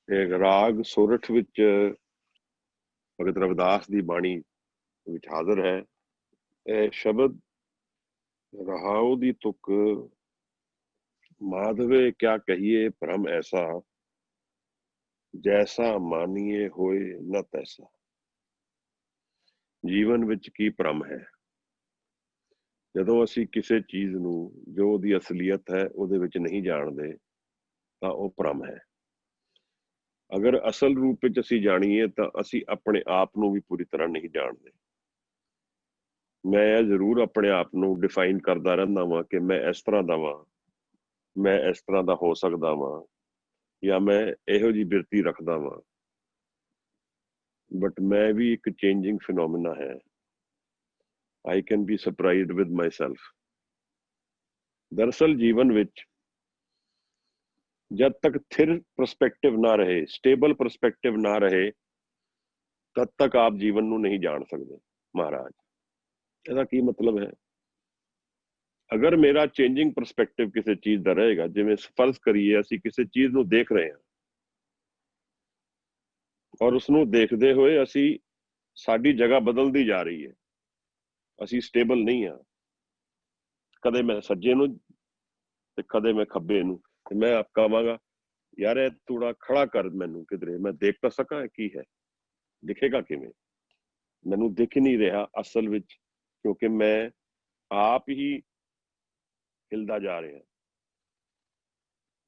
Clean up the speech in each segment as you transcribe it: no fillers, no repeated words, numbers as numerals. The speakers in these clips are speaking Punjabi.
ਇਹ ਰਾਗ ਸੋਰਠ ਵਿੱਚ ਭਗਤ ਰਵਿਦਾਸ ਦੀ ਬਾਣੀ ਵਿੱਚ ਹਾਜ਼ਰ ਹੈ। ਇਹ ਸ਼ਬਦ ਰਹਾਉ ਦੀ ਤੁਕ ਮਾਧਵੇ ਕਿਆ ਕਹੀਏ ਭ੍ਰਮ ਐਸਾ, ਜੈਸਾ ਮਾਨੀਏ ਹੋਏ ਨਾ ਤੈਸਾ। ਜੀਵਨ ਵਿੱਚ ਕੀ ਭ੍ਰਮ ਹੈ? ਜਦੋਂ ਅਸੀਂ ਕਿਸੇ ਚੀਜ਼ ਨੂੰ ਜੋ ਉਹਦੀ ਅਸਲੀਅਤ ਹੈ ਉਹਦੇ ਵਿੱਚ ਨਹੀਂ ਜਾਣਦੇ ਤਾਂ ਉਹ ਭ੍ਰਮ ਹੈ। ਅਗਰ ਅਸਲ ਰੂਪ ਵਿੱਚ ਅਸੀਂ ਜਾਣੀਏ ਤਾਂ ਅਸੀਂ ਆਪਣੇ ਆਪ ਨੂੰ ਵੀ ਪੂਰੀ ਤਰ੍ਹਾਂ ਨਹੀਂ ਜਾਣਦੇ। ਮੈਂ ਜ਼ਰੂਰ ਆਪਣੇ ਆਪ ਨੂੰ ਡਿਫਾਈਨ ਕਰਦਾ ਰਹਿੰਦਾ ਵਾਂ ਕਿ ਮੈਂ ਇਸ ਤਰ੍ਹਾਂ ਦਾ ਵਾਂ, ਮੈਂ ਇਸ ਤਰ੍ਹਾਂ ਦਾ ਹੋ ਸਕਦਾ ਵਾਂ, ਜਾਂ ਮੈਂ ਇਹੋ ਜਿਹੀ ਬਿਰਤੀ ਰੱਖਦਾ ਵਾਂ, ਬਟ ਮੈਂ ਵੀ ਇੱਕ ਚੇਂਜਿੰਗ ਫਿਨੋਮੀਨਾ ਹੈ। I can be surprised with myself। ਦਰਅਸਲ ਜੀਵਨ ਵਿੱਚ ਜਦ ਤੱਕ ਥਿਰ ਪਰਸਪੈਕਟਿਵ ਨਾ ਰਹੇ, ਸਟੇਬਲ ਪਰਸਪੈਕਟਿਵ ਨਾ ਰਹੇ, ਤਦ ਤੱਕ ਆਪ ਜੀਵਨ ਨੂੰ ਨਹੀਂ ਜਾਣ ਸਕਦੇ। ਮਹਾਰਾਜ, ਇਹਦਾ ਕੀ ਮਤਲਬ ਹੈ? ਅਗਰ ਮੇਰਾ ਚੇਂਜਿੰਗ ਪਰਸਪੈਕਟਿਵ ਕਿਸੇ ਚੀਜ਼ ਦਾ ਰਹੇਗਾ, ਜਿਵੇਂ ਫਰਜ਼ ਕਰੀਏ ਅਸੀਂ ਕਿਸੇ ਚੀਜ਼ ਨੂੰ ਦੇਖ ਰਹੇ ਹਾਂ ਔਰ ਉਸਨੂੰ ਦੇਖਦੇ ਹੋਏ ਅਸੀਂ ਸਾਡੀ ਜਗ੍ਹਾ ਬਦਲਦੀ ਜਾ ਰਹੀ ਹੈ, ਅਸੀਂ ਸਟੇਬਲ ਨਹੀਂ ਹਾਂ। ਕਦੇ ਮੈਂ ਸੱਜੇ ਨੂੰ ਤੇ ਕਦੇ ਮੈਂ ਖੱਬੇ ਨੂੰ, ਤੇ ਮੈਂ ਆਪ ਕਹਾਂਗਾ ਯਾਰ ਇਹ ਥੋੜਾ ਖੜਾ ਕਰ ਮੈਨੂੰ ਕਿਧਰੇ, ਮੈਂ ਦੇਖ ਤਾਂ ਸਕਾਂ ਕੀ ਹੈ। ਦਿਖੇਗਾ ਕਿਵੇਂ? ਮੈਨੂੰ ਦਿਖ ਨਹੀਂ ਰਿਹਾ ਅਸਲ ਵਿੱਚ, ਕਿਉਂਕਿ ਮੈਂ ਆਪ ਹੀ ਹਿਲਦਾ ਜਾ ਰਿਹਾ।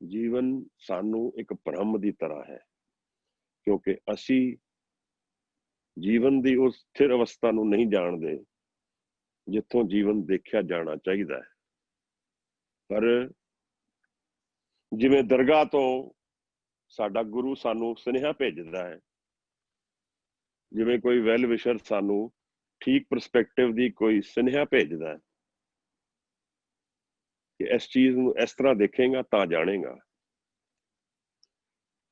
ਜੀਵਨ ਸਾਨੂੰ ਇੱਕ ਭ੍ਰਮ ਦੀ ਤਰ੍ਹਾਂ ਹੈ, ਕਿਉਂਕਿ ਅਸੀਂ ਜੀਵਨ ਦੀ ਉਸ ਸਥਿਰ ਅਵਸਥਾ ਨੂੰ ਨਹੀਂ ਜਾਣਦੇ ਜਿੱਥੋਂ ਜੀਵਨ ਦੇਖਿਆ ਜਾਣਾ ਚਾਹੀਦਾ ਹੈ। ਪਰ ਜਿਵੇਂ ਦਰਗਾਹ ਤੋਂ ਸਾਡਾ ਗੁਰੂ ਸਾਨੂੰ ਸੁਨੇਹਾ ਭੇਜਦਾ ਹੈ, ਜਿਵੇਂ ਕੋਈ ਵੈਲ ਵਿਸ਼ਰ ਸਾਨੂੰ ਠੀਕ ਪਰਸਪੈਕਟਿਵ ਦੀ ਕੋਈ ਸੁਨੇਹਾ ਭੇਜਦਾ ਹੈ ਕਿ ਇਸ ਚੀਜ਼ ਨੂੰ ਇਸ ਤਰ੍ਹਾਂ ਦੇਖੇਗਾ ਤਾਂ ਜਾਣੇਗਾ,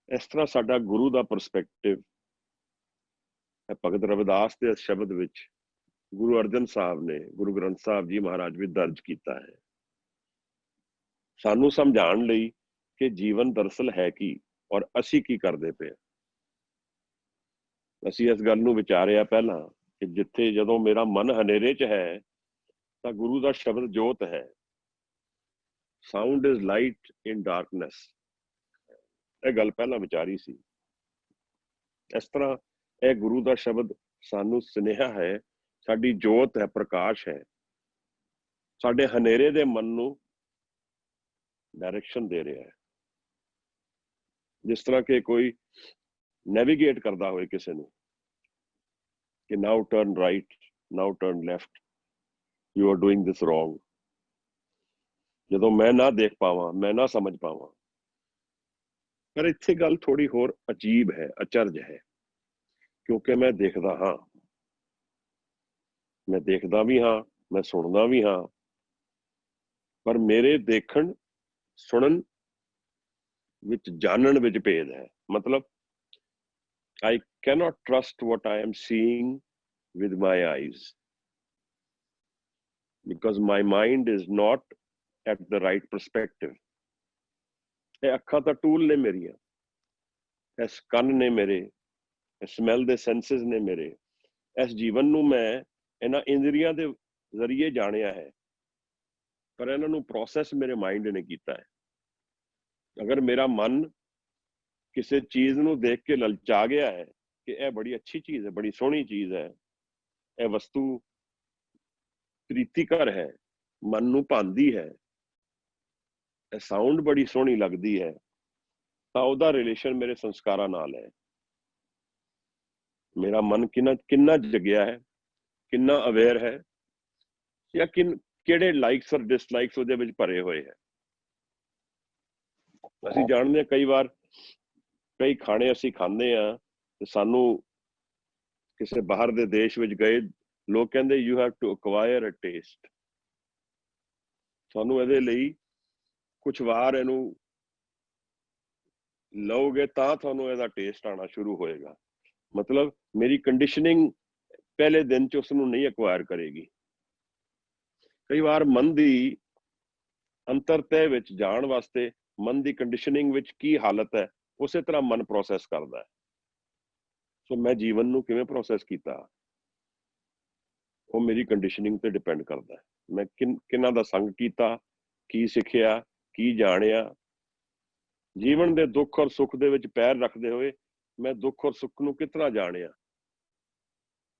ਇਸ ਤਰ੍ਹਾਂ ਸਾਡਾ ਗੁਰੂ ਦਾ ਪਰਸਪੈਕਟਿਵ ਭਗਤ ਰਵਿਦਾਸ ਦੇ ਸ਼ਬਦ ਵਿੱਚ ਗੁਰੂ ਅਰਜਨ ਸਾਹਿਬ ਨੇ, ਗੁਰੂ ਗ੍ਰੰਥ ਸਾਹਿਬ ਜੀ ਮਹਾਰਾਜ ਵਿੱਚ ਦਰਜ ਕੀਤਾ ਹੈ, ਸਾਨੂੰ ਸਮਝਾਉਣ ਲਈ ਕਿ ਜੀਵਨ ਦਰਅਸਲ ਹੈ ਕੀ ਔਰ ਅਸੀਂ ਕੀ ਕਰਦੇ ਪਏ। ਅਸੀਂ ਇਸ ਗੱਲ ਨੂੰ ਵਿਚਾਰਿਆ ਪਹਿਲਾਂ ਕਿ ਜਿੱਥੇ ਜਦੋਂ ਮੇਰਾ ਮਨ ਹਨੇਰੇ 'ਚ ਹੈ ਤਾਂ ਗੁਰੂ ਦਾ ਸ਼ਬਦ ਜੋਤ ਹੈ। Sound is light in darkness. ਇਹ ਗੱਲ ਪਹਿਲਾਂ ਵਿਚਾਰੀ ਸੀ। ਇਸ ਤਰ੍ਹਾਂ ਇਹ ਗੁਰੂ ਦਾ ਸ਼ਬਦ ਸਾਨੂੰ ਸੁਨੇਹਾ ਹੈ, ਸਾਡੀ ਜੋਤ ਹੈ, ਪ੍ਰਕਾਸ਼ ਹੈ, ਸਾਡੇ ਹਨੇਰੇ ਦੇ ਮਨ ਨੂੰ ਡਾਇਰੈਕਸ਼ਨ ਦੇ ਰਿਹਾ ਹੈ। ਜਿਸ ਤਰ੍ਹਾਂ ਕਿ ਕੋਈ ਨੈਵੀਗੇਟ ਕਰਦਾ ਹੋਵੇ ਕਿਸੇ ਨੂੰ ਕਿ now turn right, now turn left, you are doing this wrong. ਜਦੋਂ ਮੈਂ ਨਾ ਦੇਖ ਪਾਵਾਂ, ਮੈਂ ਨਾ ਸਮਝ ਪਾਵਾਂ। ਪਰ ਇੱਥੇ ਗੱਲ ਥੋੜੀ ਹੋਰ ਅਜੀਬ ਹੈ, ਅਚਰਜ ਹੈ, ਕਿਉਂਕਿ ਮੈਂ ਦੇਖਦਾ ਹਾਂ, ਮੈਂ ਦੇਖਦਾ ਵੀ ਹਾਂ, ਮੈਂ ਸੁਣਦਾ ਵੀ ਹਾਂ, ਪਰ ਮੇਰੇ ਦੇਖਣ ਸੁਣਨ ਵਿੱਚ ਜਾਣਨ ਵਿੱਚ ਭੇਦ ਹੈ। ਮਤਲਬ I cannot trust what I am seeing with my eyes because my mind is not at the right perspective। ਇਹ ਅੱਖਾਂ ਤਾਂ ਟੂਲ ਨੇ ਮੇਰੀਆਂ, ਇਸ ਕੰਨ ਨੇ ਮੇਰੇ, ਸਮੈਲ ਦੇ ਸੈਂਸਸ ਨੇ ਮੇਰੇ। ਇਸ ਜੀਵਨ ਨੂੰ ਮੈਂ ਇਹਨਾਂ ਇੰਦਰੀਆਂ ਦੇ ਜ਼ਰੀਏ ਜਾਣਿਆ ਹੈ, ਪਰ ਇਹਨਾਂ ਨੂੰ ਪ੍ਰੋਸੈਸ ਮੇਰੇ ਮਾਈਂਡ ਨੇ ਕੀਤਾ ਹੈ। ਅਗਰ ਮੇਰਾ ਮਨ ਕਿਸੇ ਚੀਜ਼ ਨੂੰ ਦੇਖ ਕੇ ਲਲਚਾ ਗਿਆ ਹੈ ਕਿ ਇਹ ਬੜੀ ਅੱਛੀ ਚੀਜ਼ ਹੈ, ਬੜੀ ਸੋਹਣੀ ਚੀਜ਼ ਹੈ, ਇਹ ਵਸਤੂ ਪ੍ਰੀਤੀਕਰ ਹੈ, ਮਨ ਨੂੰ ਭਾਉਂਦੀ ਹੈ, ਇਹ ਸਾਊਂਡ ਬੜੀ ਸੋਹਣੀ ਲੱਗਦੀ ਹੈ, ਤਾਂ ਉਹਦਾ ਰਿਲੇਸ਼ਨ ਮੇਰੇ ਸੰਸਕਾਰਾਂ ਨਾਲ ਹੈ। ਮੇਰਾ ਮਨ ਕਿੰਨਾ ਜਗਿਆ ਹੈ, ਕਿੰਨਾ ਅਵੇਅਰ ਹੈ, ਜਾਂ ਕਿਹੜੇ ਲਾਈਕਸ ਔਰ ਡਿਸਲਾਈਕਸ ਉਹਦੇ ਵਿੱਚ ਭਰੇ ਹੋਏ ਹੈ। ਅਸੀਂ ਜਾਣਦੇ ਹਾਂ ਕਈ ਵਾਰ ਕਈ ਖਾਣੇ ਅਸੀਂ ਖਾਂਦੇ ਹਾਂ ਤੇ ਸਾਨੂੰ ਕਿਸੇ ਬਾਹਰ ਦੇ ਦੇਸ਼ ਵਿੱਚ ਗਏ ਲੋਕ ਕਹਿੰਦੇ you have to acquire a taste. ਤੁਹਾਨੂੰ ਇਹਦੇ ਲਈ ਕੁਛ ਵਾਰ ਇਹਨੂੰ ਲਓਗੇ ਤਾਂ ਤੁਹਾਨੂੰ ਇਹਦਾ ਟੇਸਟ ਆਉਣਾ ਸ਼ੁਰੂ ਹੋਏਗਾ। ਮਤਲਬ ਮੇਰੀ ਕੰਡੀਸ਼ਨਿੰਗ ਪਹਿਲੇ ਦਿਨ 'ਚ ਉਸ ਨੂੰ ਨਹੀਂ ਅਕਵਾਇਰ ਕਰੇਗੀ। ਕਈ ਵਾਰ ਮਨ ਦੀ ਅੰਤਰਤਹਿ ਵਿੱਚ ਜਾਣ ਵਾਸਤੇ, ਮਨ ਦੀ ਕੰਡੀਸ਼ਨਿੰਗ ਵਿੱਚ ਕੀ ਹਾਲਤ ਹੈ ਉਸੇ ਤਰ੍ਹਾਂ ਮਨ ਪ੍ਰੋਸੈਸ ਕਰਦਾ ਹੈ। ਸੋ ਮੈਂ ਜੀਵਨ ਨੂੰ ਕਿਵੇਂ ਪ੍ਰੋਸੈਸ ਕੀਤਾ, ਉਹ ਮੇਰੀ ਕੰਡੀਸ਼ਨਿੰਗ ਤੇ ਡਿਪੈਂਡ ਕਰਦਾ ਹੈ। ਮੈਂ ਕਿਹਨਾਂ ਦਾ ਸੰਗ ਕੀਤਾ, ਕੀ ਸਿੱਖਿਆ, ਕੀ ਜਾਣਿਆ। ਜੀਵਨ ਦੇ ਦੁੱਖ ਔਰ ਸੁੱਖ ਦੇ ਵਿੱਚ ਪੈਰ ਰੱਖਦੇ ਹੋਏ ਮੈਂ ਦੁੱਖ ਔਰ ਸੁੱਖ ਨੂੰ ਕਿਸ ਤਰ੍ਹਾਂ ਜਾਣਿਆ,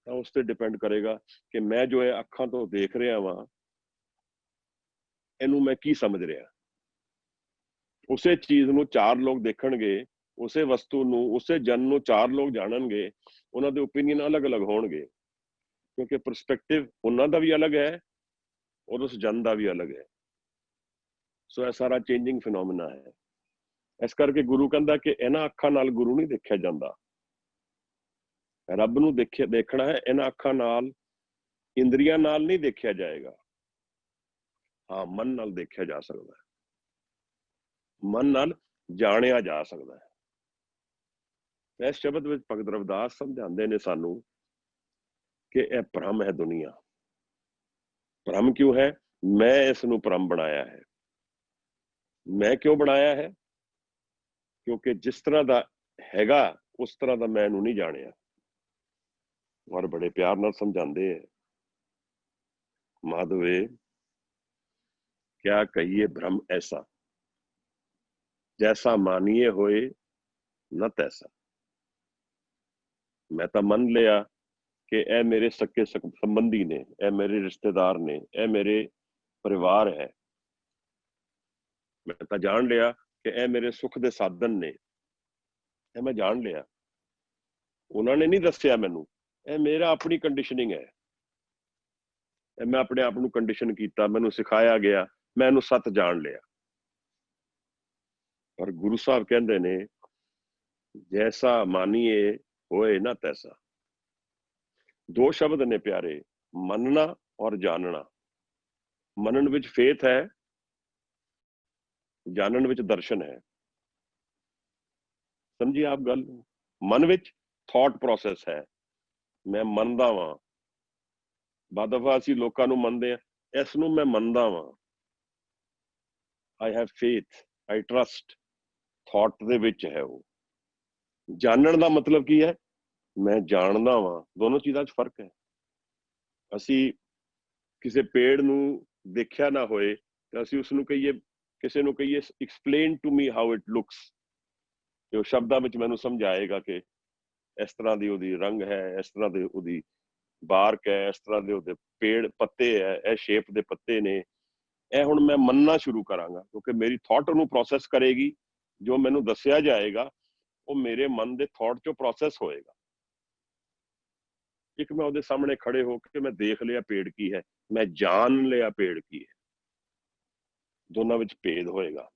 ਤਾਂ ਉਸ ਤੇ ਡਿਪੈਂਡ ਕਰੇਗਾ ਕਿ ਮੈਂ ਜੋ ਇਹ ਅੱਖਾਂ ਤੋਂ ਦੇਖ ਰਿਹਾ ਵਾਂ, ਇਹਨੂੰ ਮੈਂ ਕੀ ਸਮਝ ਰਿਹਾ। ਉਸੇ ਚੀਜ਼ ਨੂੰ 4 ਲੋਕ ਦੇਖਣਗੇ, ਉਸੇ ਵਸਤੂ ਨੂੰ, ਉਸੇ ਜਨ ਨੂੰ 4 ਲੋਕ ਜਾਣਨਗੇ, ਉਹਨਾਂ ਦੇ ਓਪੀਨੀਅਨ ਅਲੱਗ-ਅਲੱਗ ਹੋਣਗੇ, ਕਿਉਂਕਿ ਪਰਸਪੈਕਟਿਵ ਉਹਨਾਂ ਦਾ ਵੀ ਅਲੱਗ ਹੈ ਔਰ ਉਸ ਜਨ ਦਾ ਵੀ ਅਲੱਗ ਹੈ। ਸੋ ਇਹ ਸਾਰਾ ਚੇਂਜਿੰਗ ਫਿਨੋਮੀਨਾ ਹੈ। ਇਸ ਕਰਕੇ ਗੁਰੂ ਕਹਿੰਦਾ ਕਿ ਇਹਨਾਂ ਅੱਖਾਂ ਨਾਲ ਗੁਰੂ ਨਹੀਂ ਦੇਖਿਆ ਜਾਂਦਾ, ਰੱਬ ਨੂੰ ਦੇਖਣਾ ਹੈ ਇਹਨਾਂ ਅੱਖਾਂ ਨਾਲ, ਇੰਦਰੀਆਂ ਨਾਲ ਨਹੀਂ ਦੇਖਿਆ ਜਾਏਗਾ। ਹਾਂ, ਮਨ ਨਾਲ ਦੇਖਿਆ ਜਾ ਸਕਦਾ ਹੈ, ਮਨ ਨਾਲ ਜਾਣਿਆ ਜਾ ਸਕਦਾ ਹੈ। ਇਸ ਸ਼ਬਦ ਵਿੱਚ ਭਗਤ ਰਵਿਦਾਸ ਸਮਝਾਉਂਦੇ ਨੇ ਸਾਨੂੰ ਕਿ ਇਹ ਭ੍ਰਮ ਹੈ ਦੁਨੀਆ। ਭ੍ਰਮ ਕਿਉਂ ਹੈ? ਮੈਂ ਇਸ ਨੂੰ ਭ੍ਰਮ ਬਣਾਇਆ ਹੈ। ਮੈਂ ਕਿਉਂ ਬਣਾਇਆ ਹੈ? ਕਿਉਂਕਿ ਜਿਸ ਤਰ੍ਹਾਂ ਦਾ ਹੈਗਾ ਉਸ ਤਰ੍ਹਾਂ ਦਾ ਮੈਂ ਇਹਨੂੰ ਨਹੀਂ ਜਾਣਿਆ। ਔਰ ਬੜੇ ਪਿਆਰ ਨਾਲ ਸਮਝਾਉਂਦੇ ਹੈ, ਮਾਧਵੇ ਕਿਆ ਕਹੀਏ ਭ੍ਰਮ ਐਸਾ, ਜੈਸਾ ਮਾਨੀਏ ਹੋਏ ਨਾ ਤੈਸਾ। ਮੈਂ ਤਾਂ ਮੰਨ ਲਿਆ ਕਿ ਇਹ ਮੇਰੇ ਸਕੇ ਸੰਬੰਧੀ ਨੇ, ਇਹ ਮੇਰੇ ਰਿਸ਼ਤੇਦਾਰ ਨੇ, ਇਹ ਮੇਰੇ ਪਰਿਵਾਰ ਹੈ। ਮੈਂ ਤਾਂ ਜਾਣ ਲਿਆ ਕਿ ਇਹ ਮੇਰੇ ਸੁੱਖ ਦੇ ਸਾਧਨ ਨੇ, ਇਹ ਮੈਂ ਜਾਣ ਲਿਆ। ਉਹਨਾਂ ਨੇ ਨਹੀਂ ਦੱਸਿਆ ਮੈਨੂੰ, ਇਹ ਮੇਰਾ ਆਪਣੀ ਕੰਡੀਸ਼ਨਿੰਗ ਹੈ। ਇਹ ਮੈਂ ਆਪਣੇ ਆਪ ਨੂੰ ਕੰਡੀਸ਼ਨ ਕੀਤਾ, ਮੈਨੂੰ ਸਿਖਾਇਆ ਗਿਆ, ਮੈਂ ਇਹਨੂੰ ਸੱਚ ਜਾਣ ਲਿਆ। ਪਰ ਗੁਰੂ ਸਾਹਿਬ ਕਹਿੰਦੇ ਨੇ ਜੈਸਾ ਮਾਨੀਏ ਹੋਏ ਨਾ ਤੈਸਾ। 2 ਸ਼ਬਦ ਨੇ ਪਿਆਰੇ, ਮੰਨਣਾ ਔਰ ਜਾਣਨਾ। ਮੰਨਣ ਵਿੱਚ ਫੇਥ ਹੈ, ਜਾਣਨ ਵਿੱਚ ਦਰਸ਼ਨ ਹੈ। ਸਮਝੀ ਆਪ ਗੱਲ? ਮਨ ਵਿੱਚ ਥਾਟ ਪ੍ਰੋਸੈਸ ਹੈ, ਮੈਂ ਮੰਨਦਾ ਵਾਂ। ਬਾਦਫਾ ਅਸੀਂ ਲੋਕਾਂ ਨੂੰ ਮੰਨਦੇ ਆ, ਇਸ ਨੂੰ ਮੈਂ ਮੰਨਦਾ ਵਾਂ। I have faith, I trust. Thought ਦੇ ਵਿੱਚ ਹੈ ਉਹ। ਜਾਣਨ ਦਾ ਮਤਲਬ ਕੀ ਹੈ? ਮੈਂ ਜਾਣਦਾ ਵਾਂ। ਦੋਨੋਂ ਚੀਜ਼ਾਂ 'ਚ ਫਰਕ ਹੈ। ਅਸੀਂ ਕਿਸੇ ਪੇੜ ਨੂੰ ਦੇਖਿਆ ਨਾ ਹੋਏ ਤਾਂ ਅਸੀਂ ਉਸਨੂੰ ਕਹੀਏ, ਕਿਸੇ ਨੂੰ ਕਹੀਏ explain to me how it looks, ਤੇ ਉਹ ਸ਼ਬਦਾਂ ਵਿੱਚ ਮੈਨੂੰ ਸਮਝਾਏਗਾ ਕਿ ਇਸ ਤਰ੍ਹਾਂ ਦੀ ਉਹਦੀ ਰੰਗ ਹੈ, ਇਸ ਤਰ੍ਹਾਂ ਦੀ ਉਹਦੀ ਬਾਰਕ ਹੈ, ਇਸ ਤਰ੍ਹਾਂ ਦੇ ਉਹਦੇ ਪੇੜ ਪੱਤੇ ਹੈ, ਇਹ ਸ਼ੇਪ ਦੇ ਪੱਤੇ ਨੇ। ਇਹ ਹੁਣ ਮੈਂ ਮੰਨਣਾ ਸ਼ੁਰੂ ਕਰਾਂਗਾ, ਕਿਉਂਕਿ ਮੇਰੀ ਥਾਟ ਉਹਨੂੰ ਪ੍ਰੋਸੈਸ ਕਰੇਗੀ। ਜੋ ਮੈਨੂੰ ਦੱਸਿਆ ਜਾਏਗਾ ਉਹ ਮੇਰੇ ਮਨ ਦੇ ਥਾਟ 'ਚੋਂ ਪ੍ਰੋਸੈਸ ਹੋਏਗਾ। ਇੱਕ ਮੈਂ ਉਹਦੇ ਸਾਹਮਣੇ ਖੜੇ ਹੋ ਕੇ ਮੈਂ ਦੇਖ ਲਿਆ ਪੇੜ ਕੀ ਹੈ, ਮੈਂ ਜਾਣ ਲਿਆ ਪੇੜ ਕੀ ਹੈ। ਦੋਨਾਂ ਵਿੱਚ ਭੇਦ ਹੋਏਗਾ।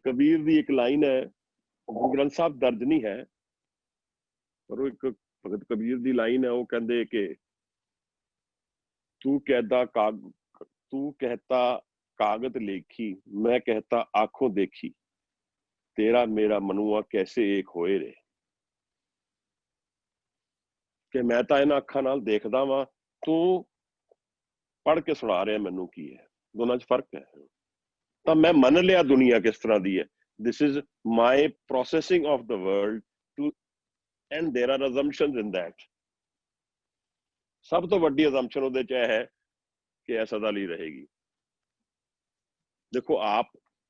ਕਬੀਰ ਦੀ ਇੱਕ ਲਾਈਨ ਹੈ, ਗੁਰੂ ਗ੍ਰੰਥ ਸਾਹਿਬ ਦਰਜ ਨਹੀਂ ਹੈ, ਪਰ ਉਹ ਇੱਕ ਭਗਤ ਕਬੀਰ ਦੀ ਲਾਈਨ ਹੈ। ਉਹ ਕਹਿੰਦੇ ਕਿ ਤੂੰ कहता कागज लेखी, मैं कहता आंखों देखी, तेरा मेरा मनुआ कैसे एक होए रे। कि मैं ਤਾਂ ਇਹਨਾਂ ਅੱਖਾਂ ਨਾਲ ਦੇਖਦਾ ਵਾਂ, ਤੂੰ ਪੜ੍ਹ ਕੇ ਸੁਣਾ ਰਿਹਾ ਮੈਨੂੰ ਕੀ ਹੈ। ਦੋਨਾਂ 'ਚ ਫਰਕ ਹੈ। ਤਾਂ ਮੈਂ ਮੰਨ ਲਿਆ ਦੁਨੀਆ ਕਿਸ ਤਰ੍ਹਾਂ ਦੀ ਹੈ। This is my processing of the world too, and there are assumptions in that. ਸਭ ਤੋਂ ਵੱਡੀ ਅਜ਼ੰਪਸ਼ਨ ਉਹਦੇ 'ਚ ਇਹ ਹੈ ਕਿ ਇਹ ਸਦਾ ਲਈ ਰਹੇਗੀ। ਦੇਖੋ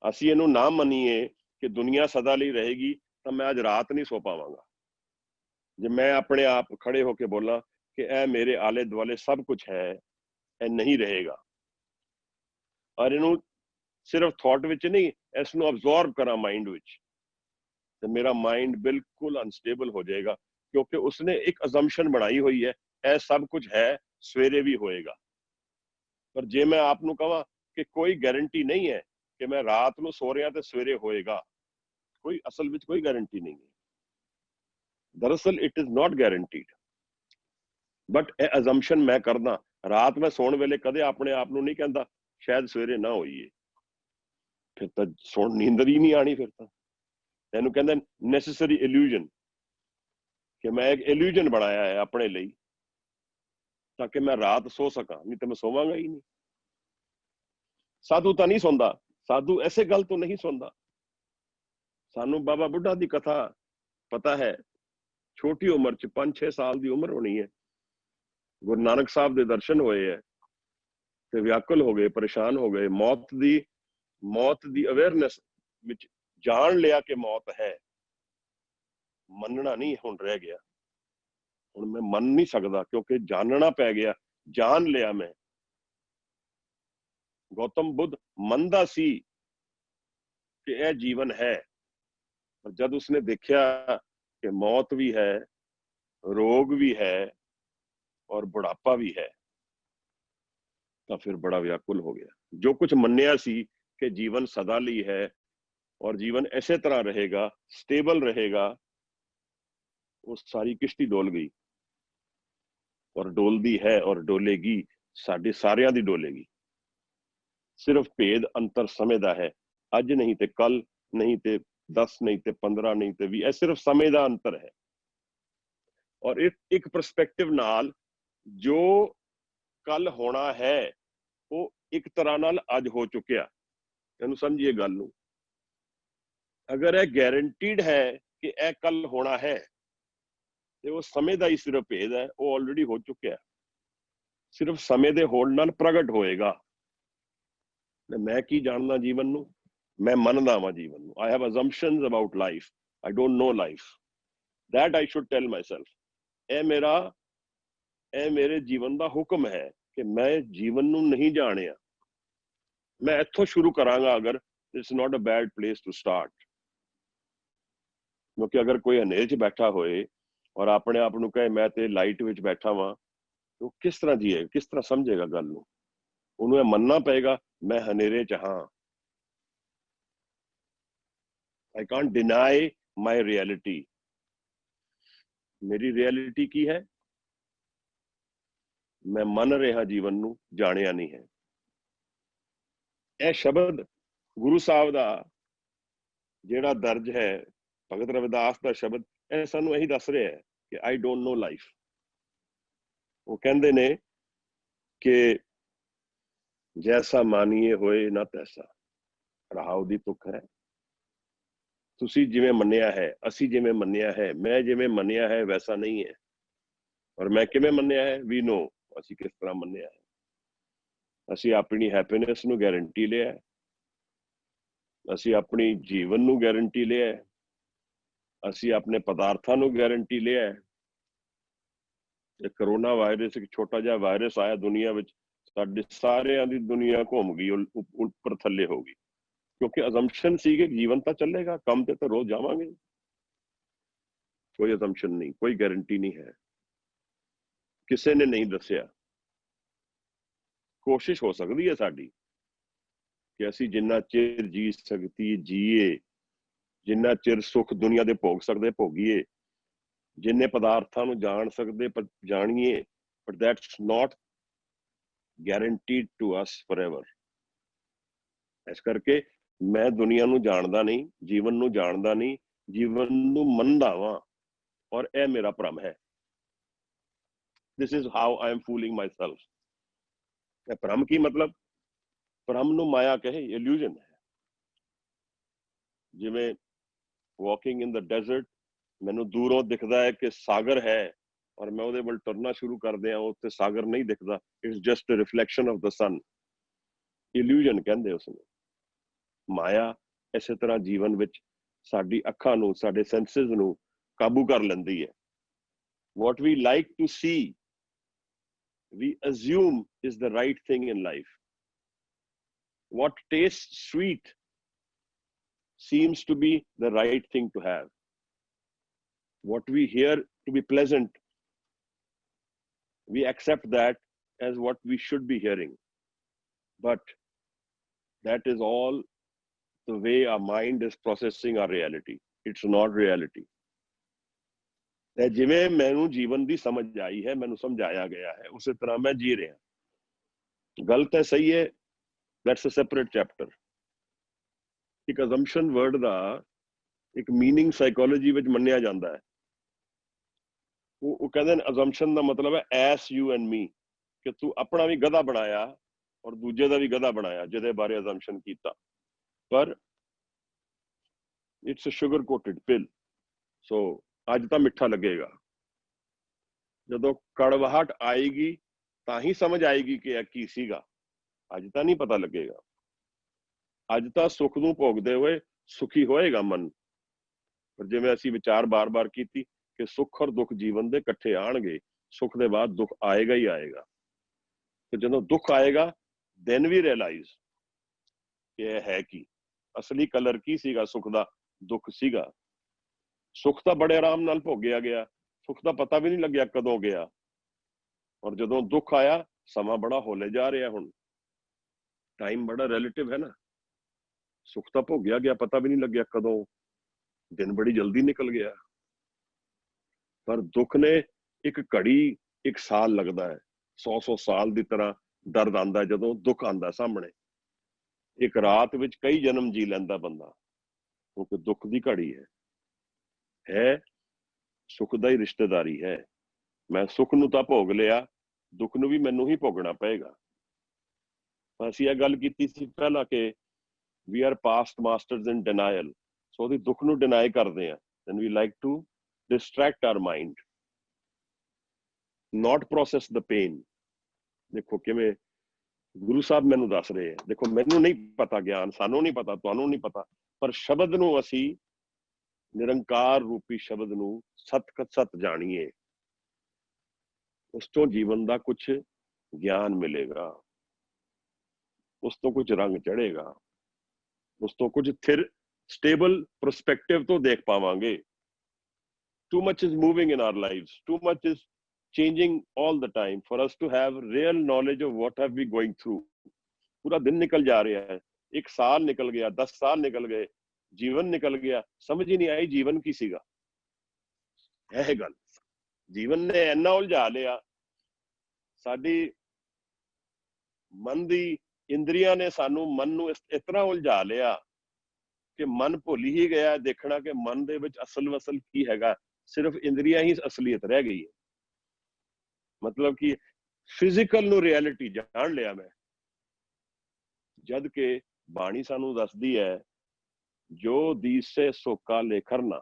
ਅਸੀਂ ਇਹਨੂੰ ਨਾ ਮੰਨੀਏ ਕਿ ਦੁਨੀਆ ਸਦਾ ਲਈ ਰਹੇਗੀ ਤਾਂ ਮੈਂ ਅੱਜ ਰਾਤ ਨਹੀਂ ਸੋ ਪਾਵਾਂਗਾ। ਜੇ ਮੈਂ ਆਪਣੇ ਆਪ ਖੜੇ ਹੋ ਕੇ ਬੋਲਾਂ ਕਿ ਇਹ ਮੇਰੇ ਆਲੇ ਦੁਆਲੇ ਸਭ ਕੁਝ ਹੈ, ਇਹ ਨਹੀਂ ਰਹੇਗਾ, ਔਰ ਇਹਨੂੰ ਸਿਰਫ ਥਾਟ ਵਿੱਚ ਨਹੀਂ, ਇਸ ਨੂੰ ਅਬਜ਼ੋਰਬ ਕਰਾਂ ਮਾਈਂਡ ਵਿੱਚ, ਤੇ ਮੇਰਾ ਮਾਈਂਡ ਬਿਲਕੁਲ ਅਨਸਟੇਬਲ ਹੋ ਜਾਏਗਾ। ਕਿਉਂਕਿ ਉਸਨੇ ਇੱਕ ਅਜ਼ੰਪਸ਼ਨ ਬਣਾਈ ਹੋਈ ਹੈ, ਇਹ ਸਭ ਕੁਝ ਹੈ, ਸਵੇਰੇ ਵੀ ਹੋਏਗਾ। ਪਰ ਜੇ ਮੈਂ ਆਪ ਨੂੰ ਕਹਾਂ ਕਿ ਕੋਈ ਗਾਰੰਟੀ ਨਹੀਂ ਹੈ ਕਿ ਮੈਂ ਰਾਤ ਨੂੰ ਸੋ ਰਿਹਾ ਤੇ ਸਵੇਰੇ ਹੋਏਗਾ, ਕੋਈ ਅਸਲ ਵਿੱਚ ਕੋਈ ਗਾਰੰਟੀ ਨਹੀਂ ਹੈ। ਦਰਅਸਲ it is not guaranteed, but ਇਹ ਅਜ਼ੰਪਸ਼ਨ ਮੈਂ ਕਰਦਾ। ਰਾਤ ਮੈਂ ਸੌਣ ਵੇਲੇ ਕਦੇ ਆਪਣੇ ਆਪ ਨੂੰ ਨਹੀਂ ਕਹਿੰਦਾ ਸ਼ਾਇਦ ਸਵੇਰੇ ਨਾ ਹੋਈਏ, ਫਿਰ ਤਾਂ ਨੀਂਦਰ ਹੀ ਨਹੀਂ ਆਣੀ। ਫਿਰ ਤਾਂ ਇਹਨੂੰ ਕਹਿੰਦੇ ਨੈਸੈਸਰੀ ਇਲੂਜਨ, ਕਿ ਮੈਂ ਇੱਕ ਇਲੂਜਨ ਬਣਾਇਆ ਹੈ ਆਪਣੇ ਲਈ ਤਾਂ ਕਿ ਮੈਂ ਰਾਤ ਸੋ ਸਕਾਂ, ਨਹੀਂ ਤਾਂ ਮੈਂ ਸੋਵਾਂਗਾ ਹੀ ਨਹੀਂ। ਸਾਧੂ ਤਾਂ ਨਹੀਂ ਸੌਂਦਾ, ਸਾਧੂ ਐਸੇ ਗੱਲ ਤੋਂ ਨਹੀਂ ਸੌਂਦਾ। सानू बाबा बुढ़ा दी कथा पता है, छोटी उम्र च 5-6 साल की उम्र होनी है, गुरु नानक साहब के दर्शन होए है ते व्याकुल हो गए, परेशान हो गए, मौत दी अवेयरनेस विच जान लिया कि मौत है, मनना नहीं हुण रह गया। हुण मैं मन नहीं सकदा क्योंकि जानना पै गया, जान लिया मैं। गौतम बुद्ध मनदा सी कि यह जीवन है, पर जब उसने देखा कि मौत भी है, रोग भी है और बुढ़ापा भी है, तो फिर बड़ा व्याकुल हो गया। जो कुछ मन्निया सी कि जीवन सदा ली है और जीवन ऐसे तरह रहेगा, स्टेबल रहेगा, वो सारी किश्ती डोल गई और डोलदी है और डोलेगी, साडे सारियां दी डोलेगी। सिर्फ भेद अंतर समय दा है, अज नहीं ते कल, नहीं ते 10, नहीं ते 15, नहीं ते 20, सिर्फ समय दा अंतर है। और एक परस्पेक्टिव नाल जो कल होना है वो एक तरह नाल अज हो चुकिया। तेनू समझिए गल नू, अगर यह गारंटीड है कि यह कल होना है तो वो समय का ही सिर्फ भेद है, वो ऑलरेडी हो चुका, सिर्फ समय के होण नाल प्रगट होएगा। मैं की जानना जीवन नू, मैं मनदा वां जीवन नू। I have assumptions about life, I don't know life, that I should tell myself, ए मेरे जीवन का हुक्म है कि मैं जीवन नू नहीं जानिया। मैं इत्थों शुरू करांगा, अगर it's not a bad place to start. क्योंकि अगर कोई हनेरे च बैठा होए और अपने आप नू कहे मैं ते लाइट विच बैठा वां, तो किस तरह जिएगा, किस तरह समझेगा गल नू? उन्हें मनना पएगा मैं हनेरे च हाँ। I can't deny my reality. मेरी रियलिटी की है? मैं मन रहा जीवन नू, जानिया नहीं है। यह शब्द गुरु साहब दा जेड़ा दर्ज है, भगत रविदास का शब्द, यह सानू यही दस रहा है कि आई डोंट नो लाइफ। वो कहंदे ने कि जैसा मानिए होए ना तैसा, रहाओ दी तुक है। तुसी जिवें मन्निया है, असी जिवें मन्निया है, मैं जिवें मन्निया है वैसा नहीं है। और मैं किवें मन्निया है, वी नो, असी किस तरह मन्निया है। असी अपनी हैप्पीनेस नू गारंटी लिया है, असी अपनी जीवन नू गारंटी लिया है, असी अपने पदार्थां नू गारंटी लिया है। करोना वायरस एक छोटा जिहा वायरस आया दुनिया विच, साडे सारियां दी दुनिया घूम गई, उपर थल्ले हो गई, क्योंकि अजम्पशन सी कि जीवन तो चलेगा, काम ते तो रोज जावांगे। कोई अजम्पशन नहीं, कोई गारंटी नहीं है, किसी ने नहीं दसिया। कोशिश हो सकती है साडी कि असी जिन्ना चिर जी सकती जीए, जिन्ना चिर सुख दुनिया दे भोग सकते भोगीए, जिन्ने पदार्थां नू जान सकते पर जानिए, but that's not guaranteed to us forever. इस करके मैं दुनिया नू जानदा नहीं, जीवन नू जानदा नहीं, जीवन नू मनदा वां, और यह मेरा भ्रम है। This is how I am fooling my self. भ्रम की मतलब, भ्रम नू माया कहे, इल्यूजन है। जिवें वॉकिंग इन द डेजर्ट, मैनू दूरों दिखता है कि सागर है और मैं उहदे वल टुरना शुरू कर दिया, उत्थे सागर नहीं दिखता, it's just a reflection of the sun. Illusion कहंदे उसनूं, माया। इसे तरह जीवन विच साडी अखां नूं, साडे सेंसेस नूं काबू कर लैंदी है। What we like to see, we assume is the right thing in life. What tastes sweet seems to be the right thing to have. What we hear to be pleasant, we accept that as what we should be hearing. But that is all the way our mind is processing our reality. It's not reality. जिवें मैनू जीवन की समझ आई है, मैनू समझाया गया है, उस तरह मैं जी रहा। गलत है, सही है, दैट्स अ सेपरेट चैप्टर। एक अजम्पशन वर्ड का एक मीनिंग साइकोलॉजी विच मन्निया जाता है। वो कहते हैं अजम्पशन का मतलब है एस यू एंड मी, कि तू अपना भी गधा बनाया और दूजे का भी गधा बनाया जिहदे बारे अजम्पशन किया। पर it's a sugar coated pill. So ਅੱਜ ਤਾਂ ਮਿੱਠਾ ਲੱਗੇਗਾ, ਜਦੋਂ ਕੜਵਾਹਟ ਆਏਗੀ ਤਾਂ ਹੀ ਸਮਝ ਆਏਗੀ ਕਿ ਇਹ ਕੀ ਸੀਗਾ, ਅੱਜ ਤਾਂ ਨਹੀਂ ਪਤਾ ਲੱਗੇਗਾ। ਅੱਜ ਤਾਂ ਸੁੱਖ ਨੂੰ ਭੋਗਦੇ ਹੋਏ ਸੁਖੀ ਹੋਏਗਾ ਮਨ, ਪਰ ਜਿਵੇਂ ਅਸੀਂ ਵਿਚਾਰ ਬਾਰ-ਬਾਰ ਕੀਤੀ ਕਿ ਸੁੱਖ ਔਰ ਦੁੱਖ ਜੀਵਨ ਦੇ ਇਕੱਠੇ ਆਣਗੇ, ਸੁੱਖ ਦੇ ਬਾਅਦ ਦੁੱਖ ਆਏਗਾ ਹੀ ਆਏਗਾ। ਤੇ ਜਦੋਂ ਦੁੱਖ ਆਏਗਾ ਦੈਨ ਵੀ ਰਿਅਲਾਈਜ਼ ਕਿ ਇਹ ਹੈ ਕੀ, ਅਸਲੀ ਕਲਰ ਕੀ ਸੀਗਾ ਸੁੱਖ ਦਾ, ਦੁੱਖ ਸੀਗਾ। ਸੁੱਖ ਤਾਂ ਬੜੇ ਆਰਾਮ ਨਾਲ ਭੋਗਿਆ ਗਿਆ, ਸੁੱਖ ਦਾ ਪਤਾ ਵੀ ਨਹੀਂ ਲੱਗਿਆ ਕਦੋਂ ਗਿਆ, ਔਰ ਜਦੋਂ ਦੁੱਖ ਆਇਆ ਸਮਾਂ ਬੜਾ ਹੋਲੇ ਜਾ ਰਿਹਾ। ਹੁਣ ਟਾਈਮ ਬੜਾ ਰਿਲੇਟਿਵ ਹੈ ਨਾ, ਸੁੱਖ ਤਾਂ ਭੋਗਿਆ ਗਿਆ, ਪਤਾ ਵੀ ਨਹੀਂ ਲੱਗਿਆ ਕਦੋਂ, ਦਿਨ ਬੜੀ ਜਲਦੀ ਨਿਕਲ ਗਿਆ। ਪਰ ਦੁੱਖ ਨੇ ਇੱਕ ਘੜੀ, ਇੱਕ ਸਾਲ ਲੱਗਦਾ ਹੈ, 100 ਸਾਲ ਦੀ ਤਰ੍ਹਾਂ ਦਰਦ ਆਂਦਾ ਜਦੋਂ ਦੁੱਖ ਆਂਦਾ ਸਾਹਮਣੇ। ਇੱਕ ਰਾਤ ਵਿੱਚ ਕਈ ਜਨਮ ਜੀ ਲੈਂਦਾ ਬੰਦਾ, ਕਿਉਂਕਿ ਦੁੱਖ ਦੀ ਘੜੀ ਹੈ ਸੁੱਖ ਦਾ ਹੀ ਰਿਸ਼ਤੇਦਾਰੀ ਹੈ। ਮੈਂ ਸੁੱਖ ਨੂੰ ਤਾਂ ਭੋਗ ਲਿਆ, ਦੁੱਖ ਨੂੰ ਵੀ ਮੈਨੂੰ ਹੀ ਭੋਗਣਾ ਪਏਗਾ। ਅਸੀਂ ਇਹ ਗੱਲ ਕੀਤੀ ਸੀ ਪਹਿਲਾਂ ਕਿ we are past masters in denial. So ਉਹਦੀ ਦੁੱਖ ਨੂੰ ਡਿਨਾਈ ਕਰਦੇ ਆ, and we like to distract our mind, not process the pain। ਦੇਖੋ ਕਿਵੇਂ ਗੁਰੂ ਸਾਹਿਬ ਮੈਨੂੰ ਦੱਸ ਰਹੇ ਆ, ਦੇਖੋ ਮੈਨੂੰ ਨਹੀਂ ਪਤਾ ਗਿਆਨ, ਸਾਨੂੰ ਨਹੀਂ ਪਤਾ, ਤੁਹਾਨੂੰ ਨਹੀਂ ਪਤਾ, ਪਰ ਸ਼ਬਦ ਨੂੰ ਅਸੀਂ ਨਿਰੰਕਾਰ ਰੂਪੀ ਸ਼ਬਦ ਨੂੰ ਸਤ ਜਾਣੀਏ, ਉਸ ਤੋਂ ਜੀਵਨ ਦਾ ਕੁਝ ਗਿਆਨ ਮਿਲੇਗਾ, ਉਸ ਤੋਂ ਕੁਝ ਰੰਗ ਚੜ੍ਹੇਗਾ, ਉਸ ਤੋਂ ਕੁਝ ਥਿਰ ਸਟੇਬਲ ਪਰਸਪੈਕਟਿਵ ਤੋਂ ਦੇਖ ਪਾਵਾਂਗੇ। Too much is moving in our lives, too much is changing all the time for us to have real knowledge of what have we going through। पूरा दिन निकल जा रहा है, एक साल निकल गया, 10 साल निकल गए, जीवन निकल गया, समझ ही नहीं आई जीवन की सीगा। यह गल जीवन ने इन्ना उलझा लिया, साडी मन दी इंद्रियां ने सानू मन नू इस तरह उलझा लिया कि मन भुल ही गया देखना कि मन दे विच असल वसल की हैगा, सिर्फ इंद्रियां ही असलियत रह गई है। मतलब कि फिजिकल नू रियलिटी जान लिया मैं, जद के बाणी सानू दसदी है जो दीसे सोका लेखरना,